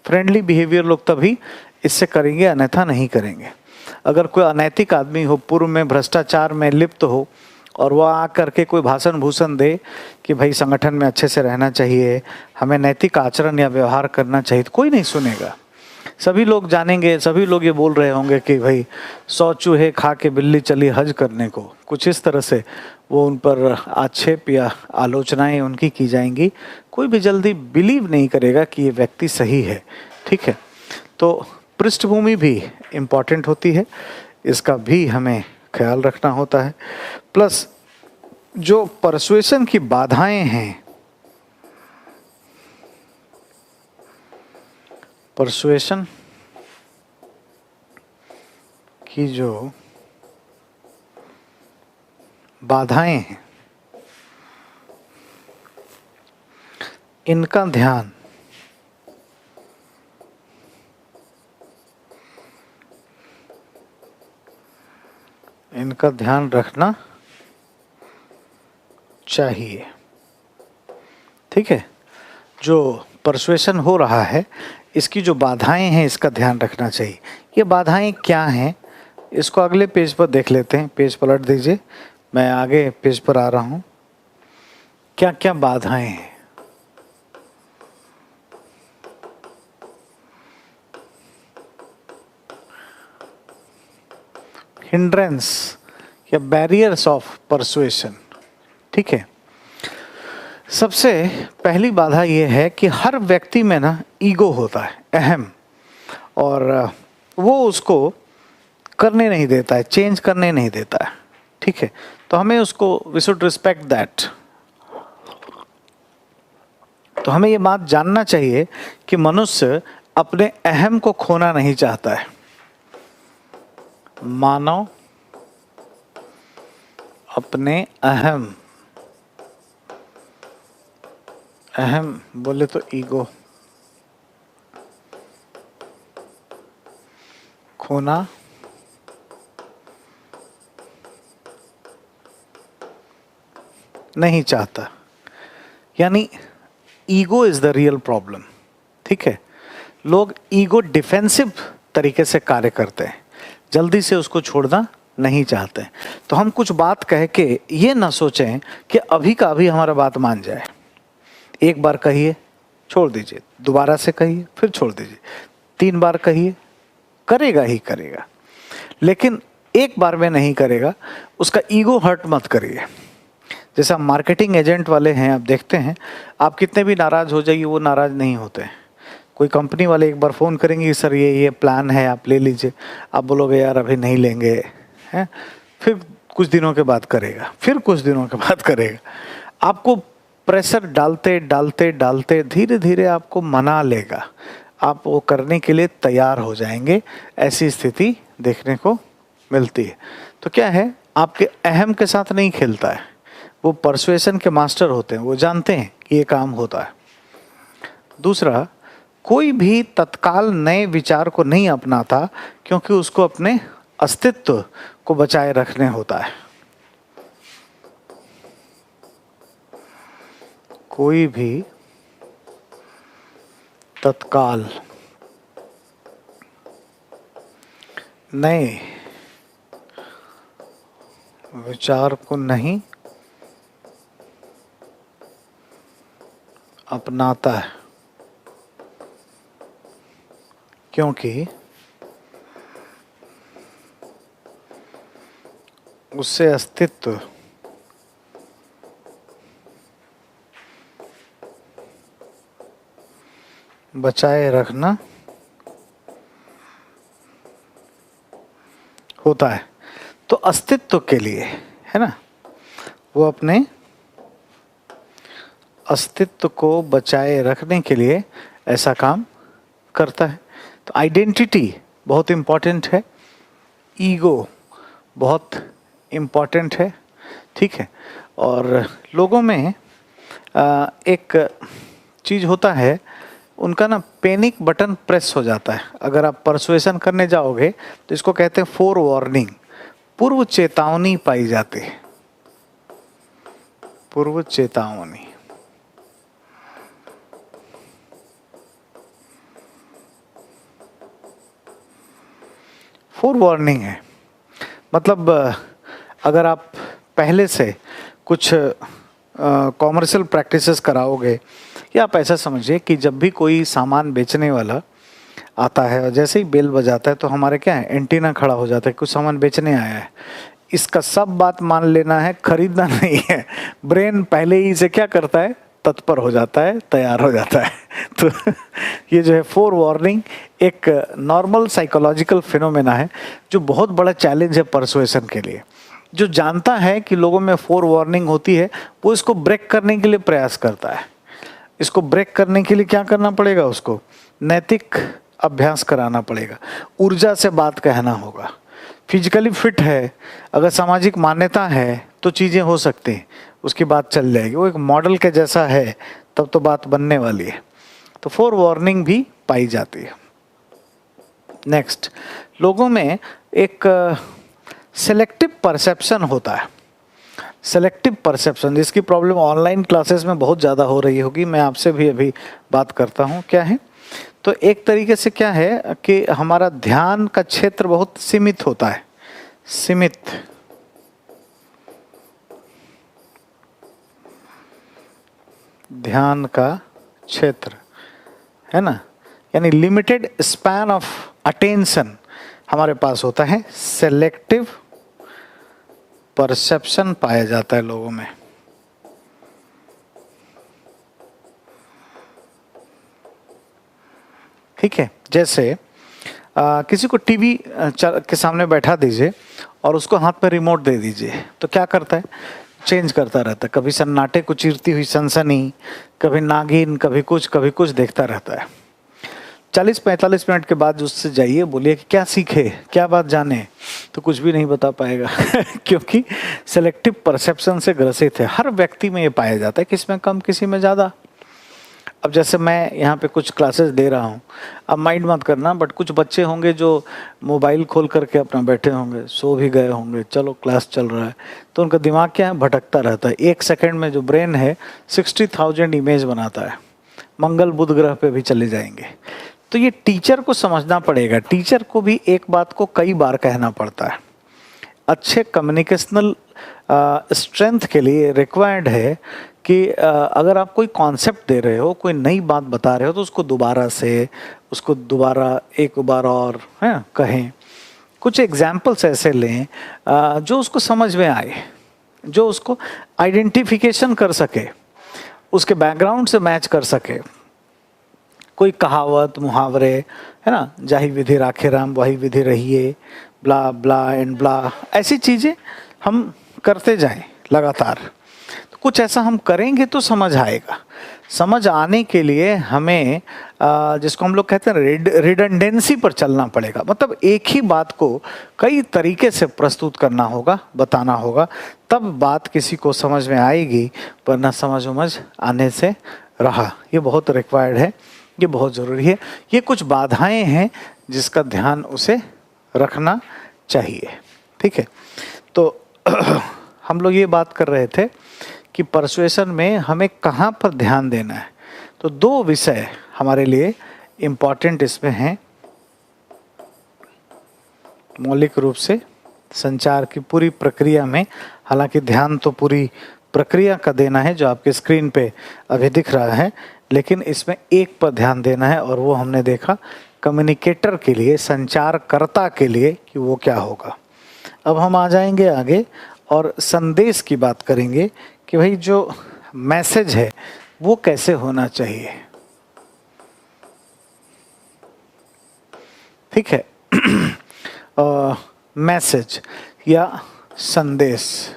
S1: फ्रेंडली बिहेवियर लोग तभी इससे करेंगे, अन्यथा नहीं करेंगे। अगर कोई अनैतिक आदमी हो, पूर्व में भ्रष्टाचार में लिप्त हो, और वह आ करके कोई भाषण भूषण दे कि भाई संगठन में अच्छे से रहना चाहिए, हमें नैतिक आचरण या व्यवहार करना चाहिए, तो कोई नहीं सुनेगा। सभी लोग जानेंगे, सभी लोग ये बोल रहे होंगे कि भाई 100 चूहे खा के बिल्ली चली हज करने को, कुछ इस तरह से वो उन पर आक्षेप या आलोचनाएं उनकी की जाएंगी। कोई भी जल्दी बिलीव नहीं करेगा कि ये व्यक्ति सही है, ठीक है। तो पृष्ठभूमि भी इम्पॉर्टेंट होती है, इसका भी हमें ख्याल रखना होता है। प्लस जो परसुएशन की बाधाएं हैं, परसुएशन की जो बाधाएं हैं, इनका ध्यान रखना चाहिए, ठीक है। जो परसुएशन हो रहा है, इसकी जो बाधाएं हैं, इसका ध्यान रखना चाहिए। ये बाधाएं क्या हैं, इसको अगले पेज पर देख लेते हैं। पेज पलट दीजिए, मैं आगे पेज पर आ रहा हूं। क्या क्या बाधाएं हैं? हिंड्रेंस या बैरियर्स ऑफ परसुएशन, ठीक है। सबसे पहली बाधा यह है कि हर व्यक्ति में ना ईगो होता है, अहम, और वो उसको करने नहीं देता है, चेंज करने नहीं देता है, ठीक है। तो हमें उसको, वी शुड रिस्पेक्ट दैट। तो हमें ये बात जानना चाहिए कि मनुष्य अपने अहम को खोना नहीं चाहता है, मानव अपने अहम बोले तो ईगो खोना नहीं चाहता। यानी ego is the real problem. ठीक है, लोग ईगो डिफेंसिव तरीके से कार्य करते हैं, जल्दी से उसको छोड़ना नहीं चाहते। तो हम कुछ बात कह के ये ना सोचें कि अभी का अभी हमारा बात मान जाए। एक बार कहिए, छोड़ दीजिए, दोबारा से कहिए, फिर छोड़ दीजिए, 3 बार कहिए, करेगा ही करेगा। लेकिन एक बार में नहीं करेगा, उसका ईगो हर्ट मत करिए। जैसा मार्केटिंग एजेंट वाले हैं, आप देखते हैं, आप कितने भी नाराज हो जाइए, वो नाराज नहीं होते हैं। कोई कंपनी वाले एक बार फ़ोन करेंगे, सर ये प्लान है, आप ले लीजिए। आप बोलोगे यार अभी नहीं लेंगे, हैं? फिर कुछ दिनों के बाद करेगा, फिर कुछ दिनों के बाद करेगा। आपको प्रेशर डालते डालते डालते धीरे धीरे आपको मना लेगा, आप वो करने के लिए तैयार हो जाएंगे। ऐसी स्थिति देखने को मिलती है। तो क्या है, आपके अहम के साथ नहीं खेलता है, वो परसुएशन के मास्टर होते हैं, वो जानते हैं कि ये काम होता है। दूसरा, कोई भी तत्काल नए विचार को नहीं अपनाता, क्योंकि उसको अपने अस्तित्व को बचाए रखने होता है। कोई भी तत्काल नए विचार को नहीं अपनाता है, क्योंकि उससे अस्तित्व बचाए रखना होता है। तो अस्तित्व के लिए, है ना, वो अपने अस्तित्व को बचाए रखने के लिए ऐसा काम करता है। तो आइडेंटिटी बहुत इम्पॉर्टेंट है, ईगो बहुत इम्पॉर्टेंट है। ठीक है, और लोगों में एक चीज़ होता है, उनका ना पैनिक बटन प्रेस हो जाता है। अगर आप परसुएशन करने जाओगे तो इसको कहते हैं फोर वार्निंग, पूर्व चेतावनी पाई जाती है। पूर्व चेतावनी, फोर वार्निंग है। मतलब अगर आप पहले से कुछ कॉमर्शियल प्रैक्टिसेस कराओगे, या आप ऐसा समझिए कि जब भी कोई सामान बेचने वाला आता है और जैसे ही बेल बजाता है तो हमारे क्या है, एंटीना खड़ा हो जाता है, कुछ सामान बेचने आया है। इसका सब बात मान लेना है, खरीदना नहीं है। ब्रेन पहले ही से क्या करता है, तत्पर हो जाता है, तैयार हो जाता है। तो ये जो है फोर वार्निंग एक नॉर्मल साइकोलॉजिकल फिनोमेना है, जो बहुत बड़ा चैलेंज है परसुएशन के लिए। जो जानता है कि लोगों में फोर वार्निंग होती है, वो इसको ब्रेक करने के लिए प्रयास करता है। इसको ब्रेक करने के लिए क्या करना पड़ेगा, उसको नैतिक अभ्यास कराना पड़ेगा, ऊर्जा से बात कहना होगा। फिजिकली फिट है, अगर सामाजिक मान्यता है तो चीज़ें हो सकती हैं, उसकी बात चल जाएगी। वो एक मॉडल के जैसा है, तब तो बात बनने वाली है। तो फोर वार्निंग भी पाई जाती है। नेक्स्ट, लोगों में एक सेलेक्टिव परसेप्शन होता है। सेलेक्टिव परसेप्शन, जिसकी प्रॉब्लम ऑनलाइन क्लासेस में बहुत ज़्यादा हो रही होगी, मैं आपसे भी अभी बात करता हूँ। क्या है, तो एक तरीके से क्या है कि हमारा ध्यान का क्षेत्र बहुत सीमित होता है। सीमित, ध्यान का क्षेत्र है ना, यानी लिमिटेड स्पैन ऑफ अटेंशन हमारे पास होता है। सेलेक्टिव परसेप्शन पाया जाता है लोगों में। ठीक है, जैसे किसी को टीवी के सामने बैठा दीजिए और उसको हाथ में रिमोट दे दीजिए, तो क्या करता है, चेंज करता रहता है। कभी सन्नाटे को चीरती हुई सनसनी, कभी नागिन, कभी कुछ देखता रहता है। 40-45 मिनट के बाद उससे जाइए, बोलिए कि क्या सीखे, क्या बात जाने, तो कुछ भी नहीं बता पाएगा क्योंकि सेलेक्टिव परसेप्शन से ग्रसित है। हर व्यक्ति में ये पाया जाता है, किसी में कम किसी में ज़्यादा। अब जैसे मैं यहाँ पे कुछ क्लासेस दे रहा हूँ, अब माइंड मत करना, बट कुछ बच्चे होंगे जो मोबाइल खोल करके अपना बैठे होंगे, सो भी गए होंगे, चलो क्लास चल रहा है, तो उनका दिमाग क्या है, भटकता रहता है। 1 सेकंड में जो ब्रेन है 60,000 इमेज बनाता है, मंगल बुध ग्रह पे भी चले जाएंगे। तो ये टीचर को समझना पड़ेगा, टीचर को भी एक बात को कई बार कहना पड़ता है। अच्छे कम्युनिकेशनल स्ट्रेंथ के लिए रिक्वायर्ड है कि अगर आप कोई कॉन्सेप्ट दे रहे हो, कोई नई बात बता रहे हो, तो उसको दोबारा एक बार और कहें। कुछ एग्जाम्पल्स ऐसे लें जो उसको समझ में आए, जो उसको आइडेंटिफिकेशन कर सके, उसके बैकग्राउंड से मैच कर सके। कोई कहावत, मुहावरे, है ना, जाहि विधि राखे राम वही विधि रहिए, ब्ला ब्ला एंड ब्ला, ऐसी चीज़ें हम करते जाएं लगातार। तो कुछ ऐसा हम करेंगे तो समझ आएगा। समझ आने के लिए हमें जिसको हम लोग कहते हैं रिडंडेंसी पर चलना पड़ेगा। मतलब एक ही बात को कई तरीके से प्रस्तुत करना होगा, बताना होगा, तब बात किसी को समझ में आएगी, वरना समझ आने से रहा। ये बहुत रिक्वायर्ड है, ये बहुत ज़रूरी है। ये कुछ बाधाएं हैं जिसका ध्यान उसे रखना चाहिए। ठीक है, तो हम लोग ये बात कर रहे थे कि परसुएशन में हमें कहाँ पर ध्यान देना है। तो 2 विषय हमारे लिए इम्पॉर्टेंट इसमें हैं। मौलिक रूप से संचार की पूरी प्रक्रिया में, हालांकि ध्यान तो पूरी प्रक्रिया का देना है जो आपके स्क्रीन पे अभी दिख रहा है, लेकिन इसमें एक पर ध्यान देना है, और वो हमने देखा कम्युनिकेटर के लिए, संचारकर्ता के लिए कि वो क्या होगा। अब हम आ जाएंगे आगे और संदेश की बात करेंगे कि भाई जो मैसेज है वो कैसे होना चाहिए। ठीक है मैसेज या संदेश,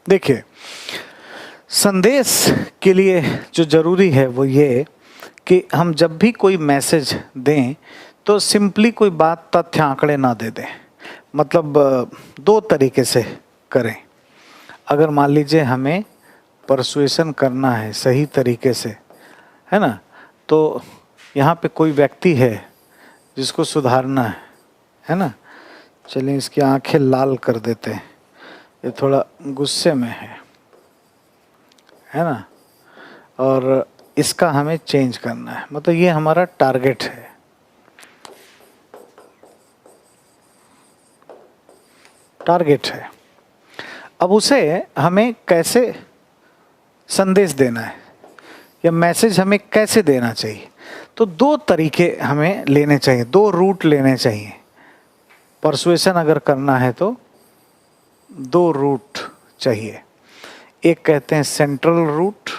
S1: देखिए संदेश के लिए जो जरूरी है वो ये कि हम जब भी कोई मैसेज दें तो सिंपली कोई बात, तथ्य, आंकड़े ना दे दें। मतलब 2 तरीके से करें। अगर मान लीजिए हमें परसुएशन करना है सही तरीके से, है ना, तो यहाँ पे कोई व्यक्ति है जिसको सुधारना है ना। चलिए इसकी आंखें लाल कर देते हैं, ये थोड़ा गुस्से में है ना, और इसका हमें चेंज करना है। मतलब ये हमारा टारगेट है। अब उसे हमें कैसे संदेश देना है या मैसेज हमें कैसे देना चाहिए, तो 2 तरीके हमें लेने चाहिए, 2 रूट लेने चाहिए। परसुएशन अगर करना है तो 2 रूट चाहिए। एक कहते हैं सेंट्रल रूट,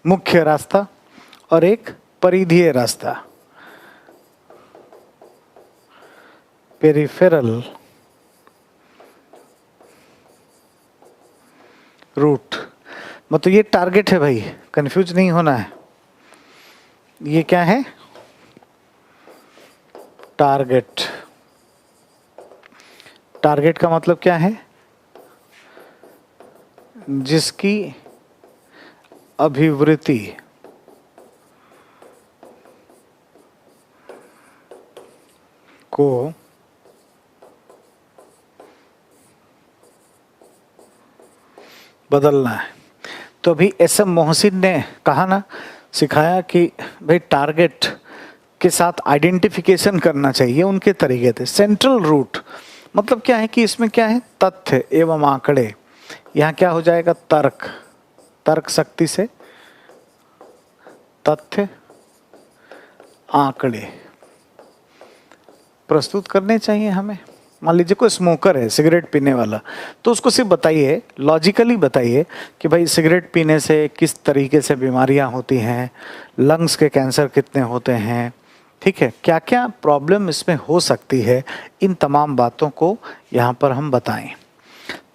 S1: मुख्य रास्ता, और एक परिधीय रास्ता, पेरिफेरल रूट। मतलब ये टारगेट है भाई, कंफ्यूज नहीं होना है। ये क्या है, टारगेट। टारगेट का मतलब क्या है, जिसकी अभिवृत्ति को बदलना है। तो अभी एस.एम. मोहसिन ने कहा ना, सिखाया कि भाई टारगेट के साथ आइडेंटिफिकेशन करना चाहिए उनके तरीके थे। सेंट्रल रूट मतलब क्या है कि इसमें क्या है, तथ्य एवं आंकड़े। यहाँ क्या हो जाएगा, तर्क, तर्क शक्ति से तथ्य आंकड़े प्रस्तुत करने चाहिए हमें। मान लीजिए कोई स्मोकर है, सिगरेट पीने वाला, तो उसको सिर्फ बताइए, लॉजिकली बताइए कि भाई सिगरेट पीने से किस तरीके से बीमारियां होती हैं, लंग्स के कैंसर कितने होते हैं, ठीक है, क्या क्या प्रॉब्लम इसमें हो सकती है, इन तमाम बातों को यहाँ पर हम बताएं।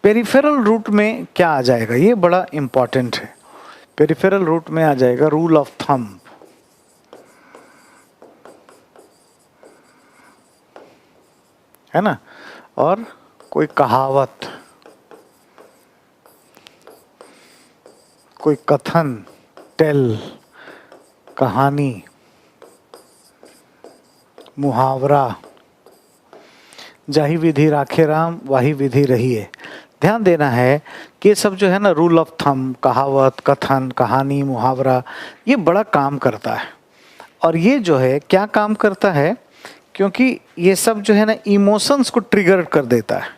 S1: पेरिफेरल रूट में क्या आ जाएगा, ये बड़ा इंपॉर्टेंट है। पेरिफेरल रूट में आ जाएगा रूल ऑफ थंब, है ना, और कोई कहावत, कोई कथन, टेल, कहानी, मुहावरा, जाहि विधि राखे राम वाही विधि रही है। ध्यान देना है कि ये सब जो है ना, रूल ऑफ थंब, कहावत, कथन, कहानी, मुहावरा, ये बड़ा काम करता है। और ये जो है क्या काम करता है, क्योंकि ये सब जो है ना इमोशंस को ट्रिगर कर देता है,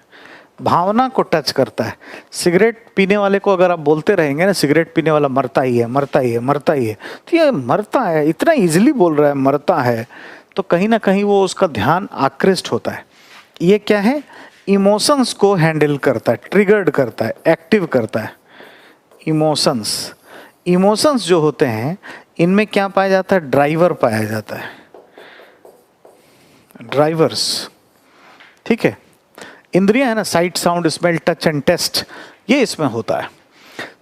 S1: भावना को टच करता है। सिगरेट पीने वाले को अगर आप बोलते रहेंगे ना, सिगरेट पीने वाला मरता ही है, मरता ही है, मरता ही है, तो ये मरता है, इतना इजीली बोल रहा है मरता है, तो कहीं ना कहीं वो उसका ध्यान आकृष्ट होता है। ये क्या है, इमोशंस को हैंडल करता है, ट्रिगर्ड करता है, एक्टिव करता है। इमोशंस जो होते हैं इनमें क्या पाया जाता है, ड्राइवर पाया जाता है, ड्राइवर्स, ठीक है। इंद्रियां है ना, sight, sound, smell, touch and taste, ये इसमें होता है।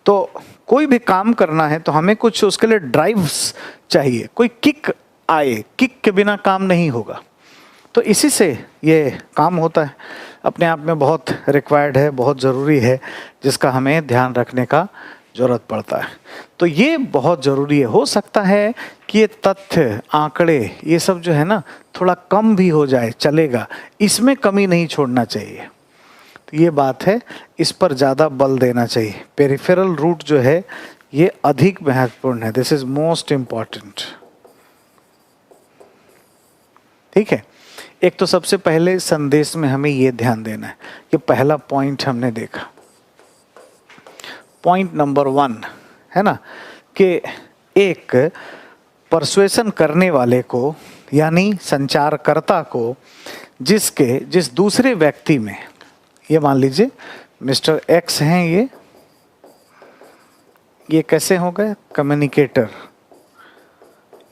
S1: तो कोई भी काम करना है तो हमें कुछ उसके लिए ड्राइव्स चाहिए, कोई किक आए, किक के बिना काम नहीं होगा। तो इसी से ये काम होता है, अपने आप में बहुत रिक्वायर्ड है, बहुत ज़रूरी है, जिसका हमें ध्यान रखने का ज़रूरत पड़ता है। तो ये बहुत ज़रूरी है। हो सकता है कि ये तथ्य, आंकड़े, ये सब जो है ना थोड़ा कम भी हो जाए, चलेगा, इसमें कमी नहीं छोड़ना चाहिए। तो ये बात है, इस पर ज़्यादा बल देना चाहिए। पेरिफेरल रूट जो है ये अधिक महत्वपूर्ण है, दिस इज मोस्ट इम्पॉर्टेंट, ठीक है। एक तो सबसे पहले संदेश में हमें ये ध्यान देना है कि पहला पॉइंट हमने देखा, पॉइंट नंबर 1 है ना, कि एक परसुएशन करने वाले को, यानी संचारकर्ता को, जिस दूसरे व्यक्ति में, ये मान लीजिए मिस्टर एक्स हैं, ये कैसे हो गए, कम्युनिकेटर,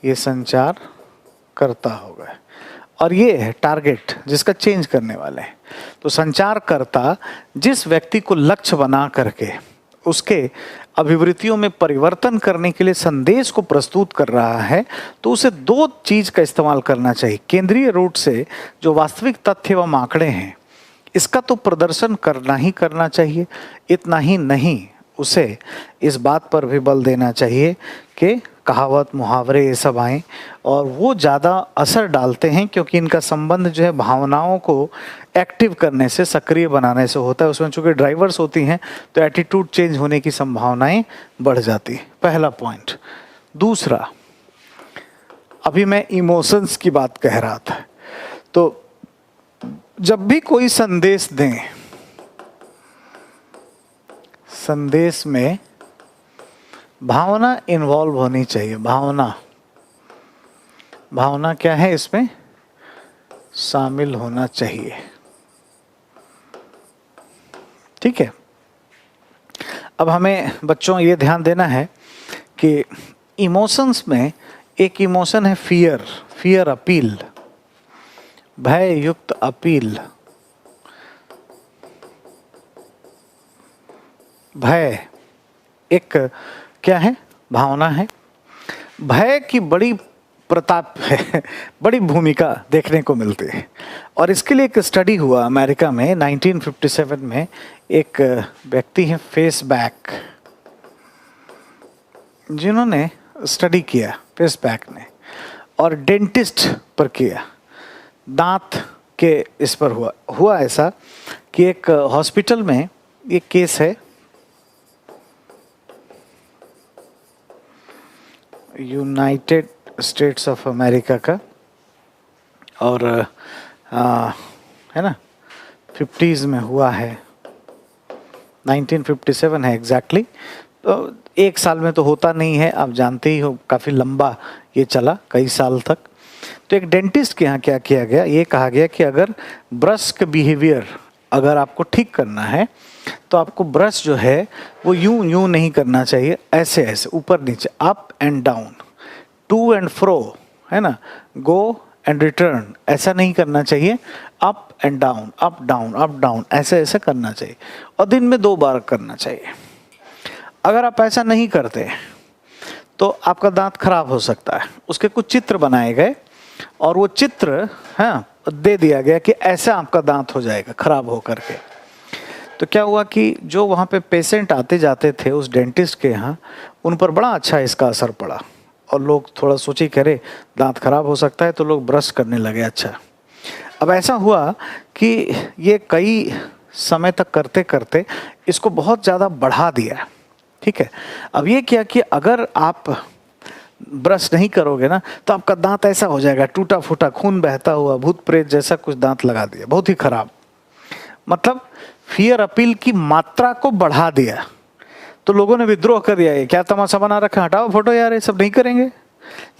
S1: ये संचारकर्ता हो गए, और ये है टारगेट जिसका चेंज करने वाले हैं। तो संचारकर्ता जिस व्यक्ति को लक्ष्य बना करके उसके अभिवृत्तियों में परिवर्तन करने के लिए संदेश को प्रस्तुत कर रहा है, तो उसे 2 चीज का इस्तेमाल करना चाहिए। केंद्रीय रूट से जो वास्तविक तथ्य एवं आंकड़े हैं, इसका तो प्रदर्शन करना ही करना चाहिए। इतना ही नहीं, उसे इस बात पर भी बल देना चाहिए कि कहावत, मुहावरे, ये सब आए, और वो ज़्यादा असर डालते हैं क्योंकि इनका संबंध जो है भावनाओं को एक्टिव करने से, सक्रिय बनाने से होता है। उसमें चूंकि ड्राइवर्स होती हैं तो एटीट्यूड चेंज होने की संभावनाएं बढ़ जाती है, पहला पॉइंट। दूसरा, अभी मैं इमोशंस की बात कह रहा था, तो जब भी कोई संदेश दें, संदेश में भावना इन्वॉल्व होनी चाहिए। भावना क्या है, इसमें शामिल होना चाहिए, ठीक है। अब हमें बच्चों ये ध्यान देना है कि इमोशंस में एक इमोशन है फियर, अपील, भय युक्त अपील। भय एक क्या है, भावना है। भय की बड़ी प्रताप है, बड़ी भूमिका देखने को मिलती है। और इसके लिए एक स्टडी हुआ अमेरिका में 1957 में। एक व्यक्ति है फेसबैक, जिन्होंने स्टडी किया, फेसबैक ने, और डेंटिस्ट पर किया, दांत के इस पर हुआ ऐसा कि एक हॉस्पिटल में एक केस है, यूनाइटेड स्टेट्स ऑफ अमेरिका का, और है ना 50s में हुआ है, 1957 है एग्जैक्टली। तो एक साल में तो होता नहीं है, आप जानते ही हो, काफ़ी लंबा ये चला, कई साल तक। तो एक डेंटिस्ट के यहाँ क्या किया गया, ये कहा गया कि अगर ब्रश का बिहेवियर अगर आपको ठीक करना है तो आपको ब्रश जो है वो यूं नहीं करना चाहिए, ऐसे ऐसे ऊपर नीचे, up and down, to and fro, है ना, गो एंड रिटर्न, ऐसा नहीं करना चाहिए। Up and down, up down, up down, ऐसे ऐसे करना चाहिए और दिन में 2 बार करना चाहिए। अगर आप ऐसा नहीं करते तो आपका दांत खराब हो सकता है। उसके कुछ चित्र बनाए गए और वो चित्र दे दिया गया कि ऐसा आपका दांत हो जाएगा खराब हो करके। तो क्या हुआ कि जो वहाँ पे पेशेंट आते जाते थे उस डेंटिस्ट के यहाँ, उन पर बड़ा अच्छा इसका असर पड़ा और लोग थोड़ा सोचे करे दांत खराब हो सकता है, तो लोग ब्रश करने लगे। अच्छा, अब ऐसा हुआ कि ये कई समय तक करते करते इसको बहुत ज़्यादा बढ़ा दिया। ठीक है, अब ये क्या कि अगर आप ब्रश नहीं करोगे ना तो आपका दांत ऐसा हो जाएगा, टूटा फूटा, खून बहता हुआ, भूत प्रेत जैसा कुछ दांत लगा दिया, बहुत ही खराब। मतलब फियर अपील की मात्रा को बढ़ा दिया। तो लोगों ने विद्रोह कर दिया, ये क्या तमाशा बना रखा, हटाओ फोटो यार, ये सब नहीं करेंगे।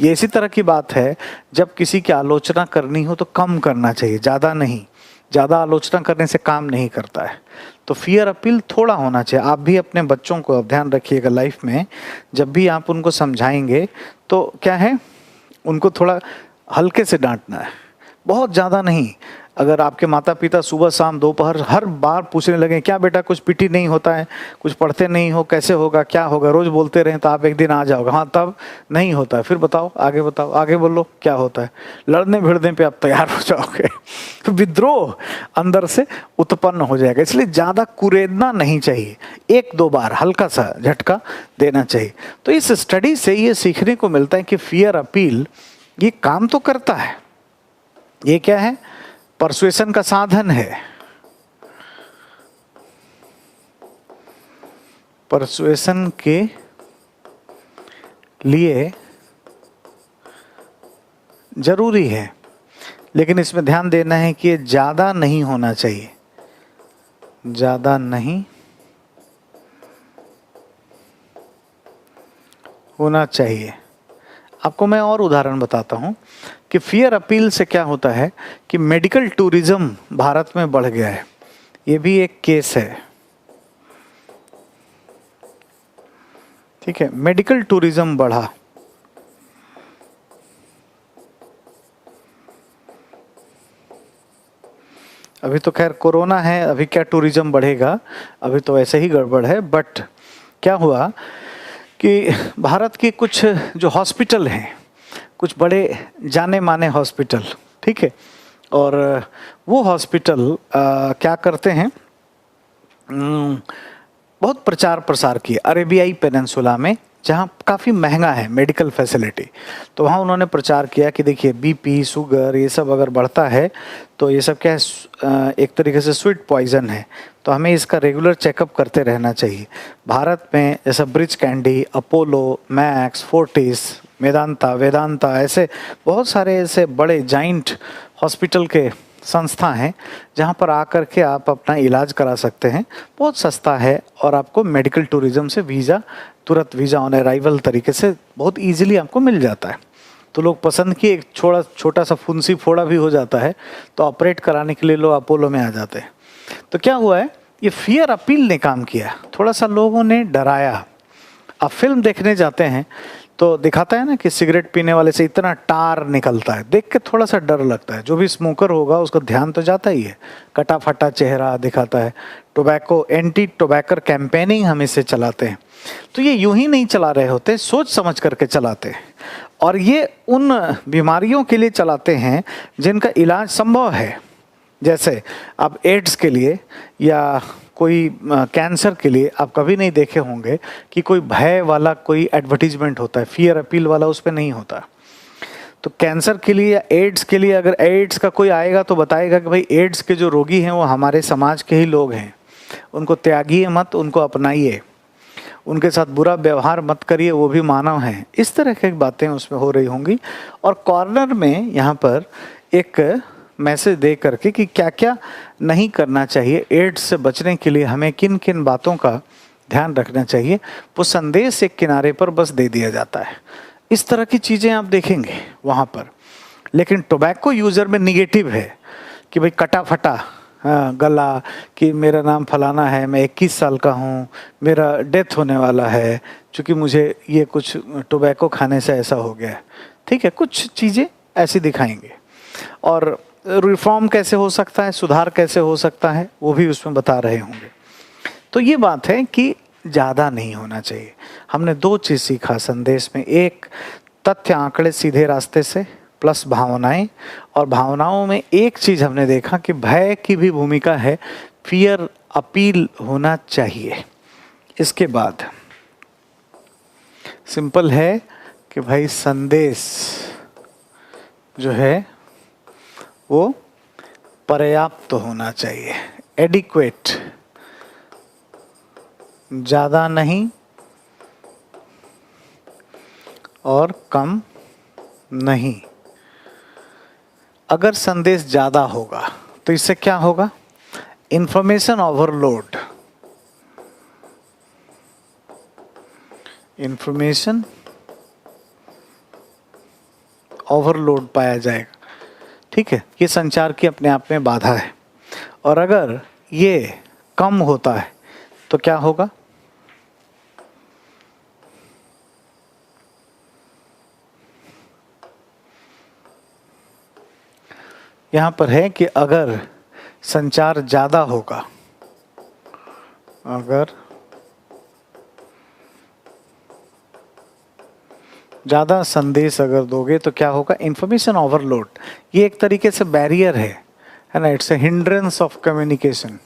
S1: ये इसी तरह की बात है, जब किसी की आलोचना करनी हो तो कम करना चाहिए, ज़्यादा नहीं। ज़्यादा आलोचना करने से काम नहीं करता है। तो फियर अपील थोड़ा होना चाहिए। आप भी अपने बच्चों को ध्यान रखिएगा लाइफ में, जब भी आप उनको समझाएंगे तो क्या है, उनको थोड़ा हल्के से डांटना है, बहुत ज़्यादा नहीं। अगर आपके माता पिता सुबह शाम दोपहर हर बार पूछने लगे क्या बेटा कुछ पीटी नहीं होता है, कुछ पढ़ते नहीं हो, कैसे होगा, क्या होगा, रोज बोलते रहें तो आप एक दिन आ जाओगे, हाँ तब नहीं होता है, फिर बताओ आगे बोलो क्या होता है, लड़ने भिड़ने पे आप तैयार हो जाओगे। तो विद्रोह अंदर से उत्पन्न हो जाएगा। इसलिए ज़्यादा कुरेदना नहीं चाहिए, 1-2 बार हल्का सा झटका देना चाहिए। तो इस स्टडी से ये सीखने को मिलता है कि फियर अपील ये काम तो करता है। ये क्या है, परसुएशन का साधन है। परसुएशन के लिए जरूरी है, लेकिन इसमें ध्यान देना है कि ये ज़्यादा नहीं होना चाहिए, ज़्यादा नहीं होना चाहिए। आपको मैं और उदाहरण बताता हूँ कि फियर अपील से क्या होता है कि मेडिकल टूरिज्म भारत में बढ़ गया है। ये भी एक केस है। ठीक है, मेडिकल टूरिज्म बढ़ा। अभी तो खैर कोरोना है, अभी क्या टूरिज्म बढ़ेगा, अभी तो ऐसे ही गड़बड़ है। बट क्या हुआ कि भारत के कुछ जो हॉस्पिटल हैं, कुछ बड़े जाने माने हॉस्पिटल, ठीक है, और वो हॉस्पिटल क्या करते हैं, बहुत प्रचार प्रसार किए अरेबियाई पेनिनसुला में, जहाँ काफ़ी महंगा है मेडिकल फैसिलिटी। तो वहाँ उन्होंने प्रचार किया कि देखिए बीपी, शुगर ये सब अगर बढ़ता है तो ये सब क्या है, एक तरीके से स्वीट पॉइजन है, तो हमें इसका रेगुलर चेकअप करते रहना चाहिए। भारत में जैसा bridge candy, Apollo, max, Fortis, Vedanta ऐसे बहुत सारे ऐसे बड़े जाइंट हॉस्पिटल के संस्था हैं जहां पर आकर के आप अपना इलाज करा सकते हैं। बहुत सस्ता है और आपको मेडिकल टूरिज्म से वीज़ा, तुरंत वीज़ा ऑन अराइवल तरीके से बहुत इजीली आपको मिल जाता है। तो लोग पसंद किए, एक छोटा सा फुंसी फोड़ा भी हो जाता है तो ऑपरेट कराने के लिए लोग अपोलो में आ जाते हैं। तो क्या हुआ है, ये फियर अपील ने काम किया, थोड़ा सा लोगों ने डराया। आप फिल्म देखने जाते हैं तो दिखाता है ना कि सिगरेट पीने वाले से इतना टार निकलता है, देख के थोड़ा सा डर लगता है। जो भी स्मोकर होगा उसका ध्यान तो जाता ही है, कटा फटा चेहरा दिखाता है। टोबैको, एंटी टोबैकर कैंपेनिंग हम इसे चलाते हैं। तो ये यूं ही नहीं चला रहे होते, सोच समझ करके चलाते हैं। और ये उन बीमारियों के लिए चलाते हैं जिनका इलाज संभव है। जैसे आप एड्स के लिए या कोई कैंसर के लिए आप कभी नहीं देखे होंगे कि कोई भय वाला कोई एडवर्टीजमेंट होता है, फियर अपील वाला उस पर नहीं होता। तो कैंसर के लिए या एड्स के लिए अगर एड्स का कोई आएगा तो बताएगा कि भाई एड्स के जो रोगी हैं वो हमारे समाज के ही लोग हैं, उनको त्यागिए मत, उनको अपनाइए, उनके साथ बुरा व्यवहार मत करिए, वो भी मानव हैं। इस तरह की बातें उसमें हो रही होंगी। और कॉर्नर में यहाँ पर एक मैसेज दे करके कि क्या क्या नहीं करना चाहिए, एड्स से बचने के लिए हमें किन किन बातों का ध्यान रखना चाहिए, वो संदेश एक किनारे पर बस दे दिया जाता है। इस तरह की चीज़ें आप देखेंगे वहाँ पर। लेकिन टोबैको यूज़र में निगेटिव है कि भाई कटा फटा गला, कि मेरा नाम फलाना है, मैं 21 साल का हूँ, मेरा डेथ होने वाला है क्योंकि मुझे ये कुछ टोबैको खाने से ऐसा हो गया है। ठीक है, कुछ चीज़ें ऐसी दिखाएंगे। और रिफॉर्म कैसे हो सकता है, सुधार कैसे हो सकता है, वो भी उसमें बता रहे होंगे। तो ये बात है कि ज़्यादा नहीं होना चाहिए। हमने दो चीज़ सीखा संदेश में, एक तथ्य आंकड़े सीधे रास्ते से प्लस भावनाएं, और भावनाओं में एक चीज़ हमने देखा कि भय की भी भूमिका है, फियर अपील होना चाहिए। इसके बाद सिंपल है कि भाई संदेश जो है वो पर्याप्त होना चाहिए, एडिक्वेट, ज़्यादा नहीं और कम नहीं। अगर संदेश ज़्यादा होगा तो इससे क्या होगा, इंफॉर्मेशन ओवरलोड, इंफॉर्मेशन ओवरलोड पाया जाएगा। ठीक है, ये संचार की अपने आप में बाधा है। और अगर ये कम होता है तो क्या होगा, यहां पर है कि अगर संचार ज़्यादा होगा, अगर ज़्यादा संदेश अगर दोगे तो क्या होगा, इंफॉर्मेशन ओवरलोड। ये एक तरीके से बैरियर है ना, it's a hindrance of communication.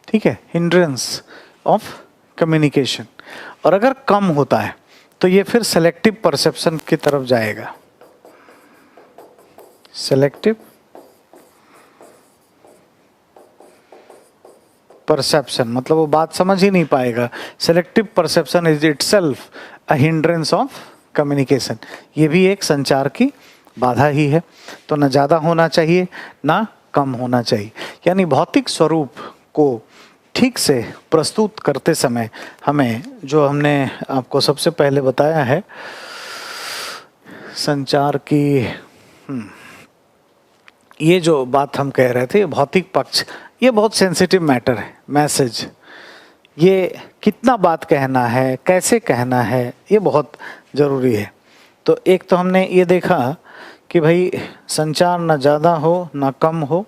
S1: ठीक है, हिंड्रेंस ऑफ कम्युनिकेशन। और अगर कम होता है तो ये फिर सेलेक्टिव परसेप्शन की तरफ जाएगा, सेलेक्टिव परसेप्शन, मतलब वो बात समझ ही नहीं पाएगा। Selective perception is itself a hindrance of communication. ये भी एक संचार की बाधा ही है। तो ना ज़्यादा होना चाहिए ना कम होना चाहिए। यानी भौतिक स्वरूप को ठीक से प्रस्तुत करते समय हमें, जो हमने आपको सबसे पहले बताया है संचार की, ये जो बात हम कह रहे थे भौतिक पक्ष, ये बहुत सेंसिटिव मैटर है। मैसेज, ये कितना बात कहना है, कैसे कहना है, ये बहुत ज़रूरी है। तो एक तो हमने ये देखा कि भाई संचार ना ज़्यादा हो ना कम हो।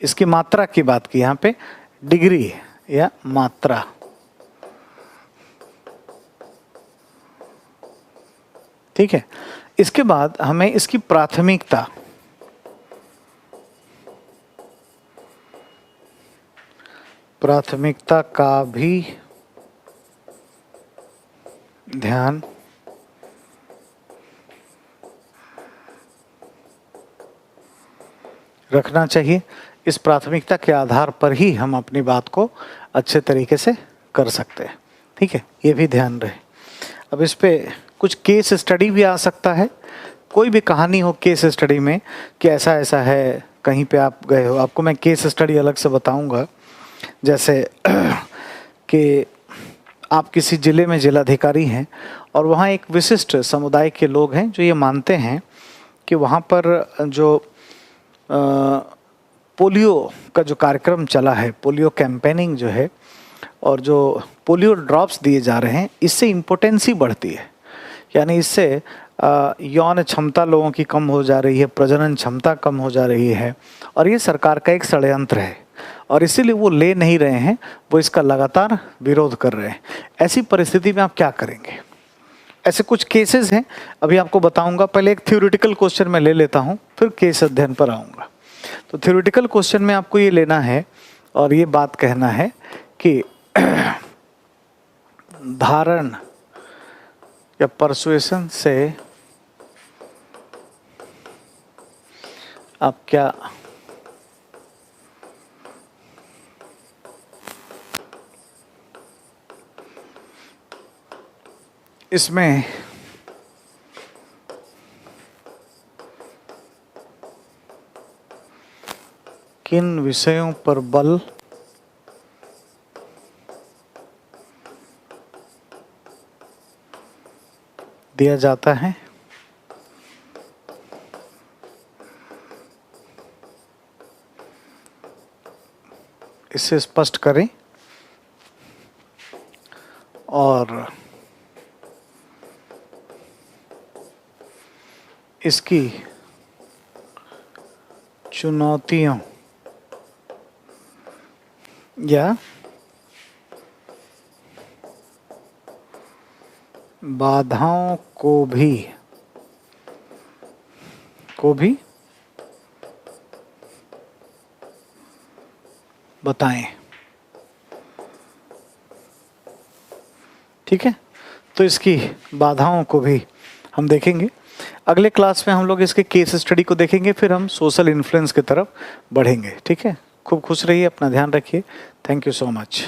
S1: इसकी मात्रा की बात की यहाँ पे, डिग्री या मात्रा। ठीक है, इसके बाद हमें इसकी प्राथमिकता, प्राथमिकता का भी ध्यान रखना चाहिए। इस प्राथमिकता के आधार पर ही हम अपनी बात को अच्छे तरीके से कर सकते हैं। ठीक है, ये भी ध्यान रहे। अब इस पे कुछ केस स्टडी भी आ सकता है, कोई भी कहानी हो केस स्टडी में कि ऐसा ऐसा है, कहीं पे आप गए हो, आपको मैं केस स्टडी अलग से बताऊंगा। जैसे कि आप किसी ज़िले में जिलाधिकारी हैं और वहाँ एक विशिष्ट समुदाय के लोग हैं जो ये मानते हैं कि वहाँ पर जो पोलियो का जो कार्यक्रम चला है, पोलियो कैंपेनिंग जो है, और जो पोलियो ड्रॉप्स दिए जा रहे हैं, इससे इम्पोटेंसी बढ़ती है। यानी इससे यौन क्षमता लोगों की कम हो जा रही है, प्रजनन क्षमता कम हो जा रही है, और ये सरकार का एक षड्यंत्र है और इसीलिए वो ले नहीं रहे हैं, वो इसका लगातार विरोध कर रहे हैं। ऐसी परिस्थिति में आप क्या करेंगे? ऐसे कुछ केसेस हैं, अभी आपको बताऊंगा। पहले एक थ्योरेटिकल क्वेश्चन मैं ले लेता हूं, फिर केस अध्ययन पर आऊंगा। तो थ्योरेटिकल क्वेश्चन में आपको ये लेना है और ये बात कहना है कि धारण या परसुएशन से आप क्या इसमें किन विषयों पर बल दिया जाता है? इसे स्पष्ट करें। और इसकी चुनौतियों या बाधाओं को भी बताएं। ठीक है, तो इसकी बाधाओं को भी हम देखेंगे। अगले क्लास में हम लोग इसके केस स्टडी को देखेंगे, फिर हम सोशल इन्फ्लुएंस की तरफ बढ़ेंगे। ठीक है, खूब खुश रहिए, अपना ध्यान रखिए। Thank you so much.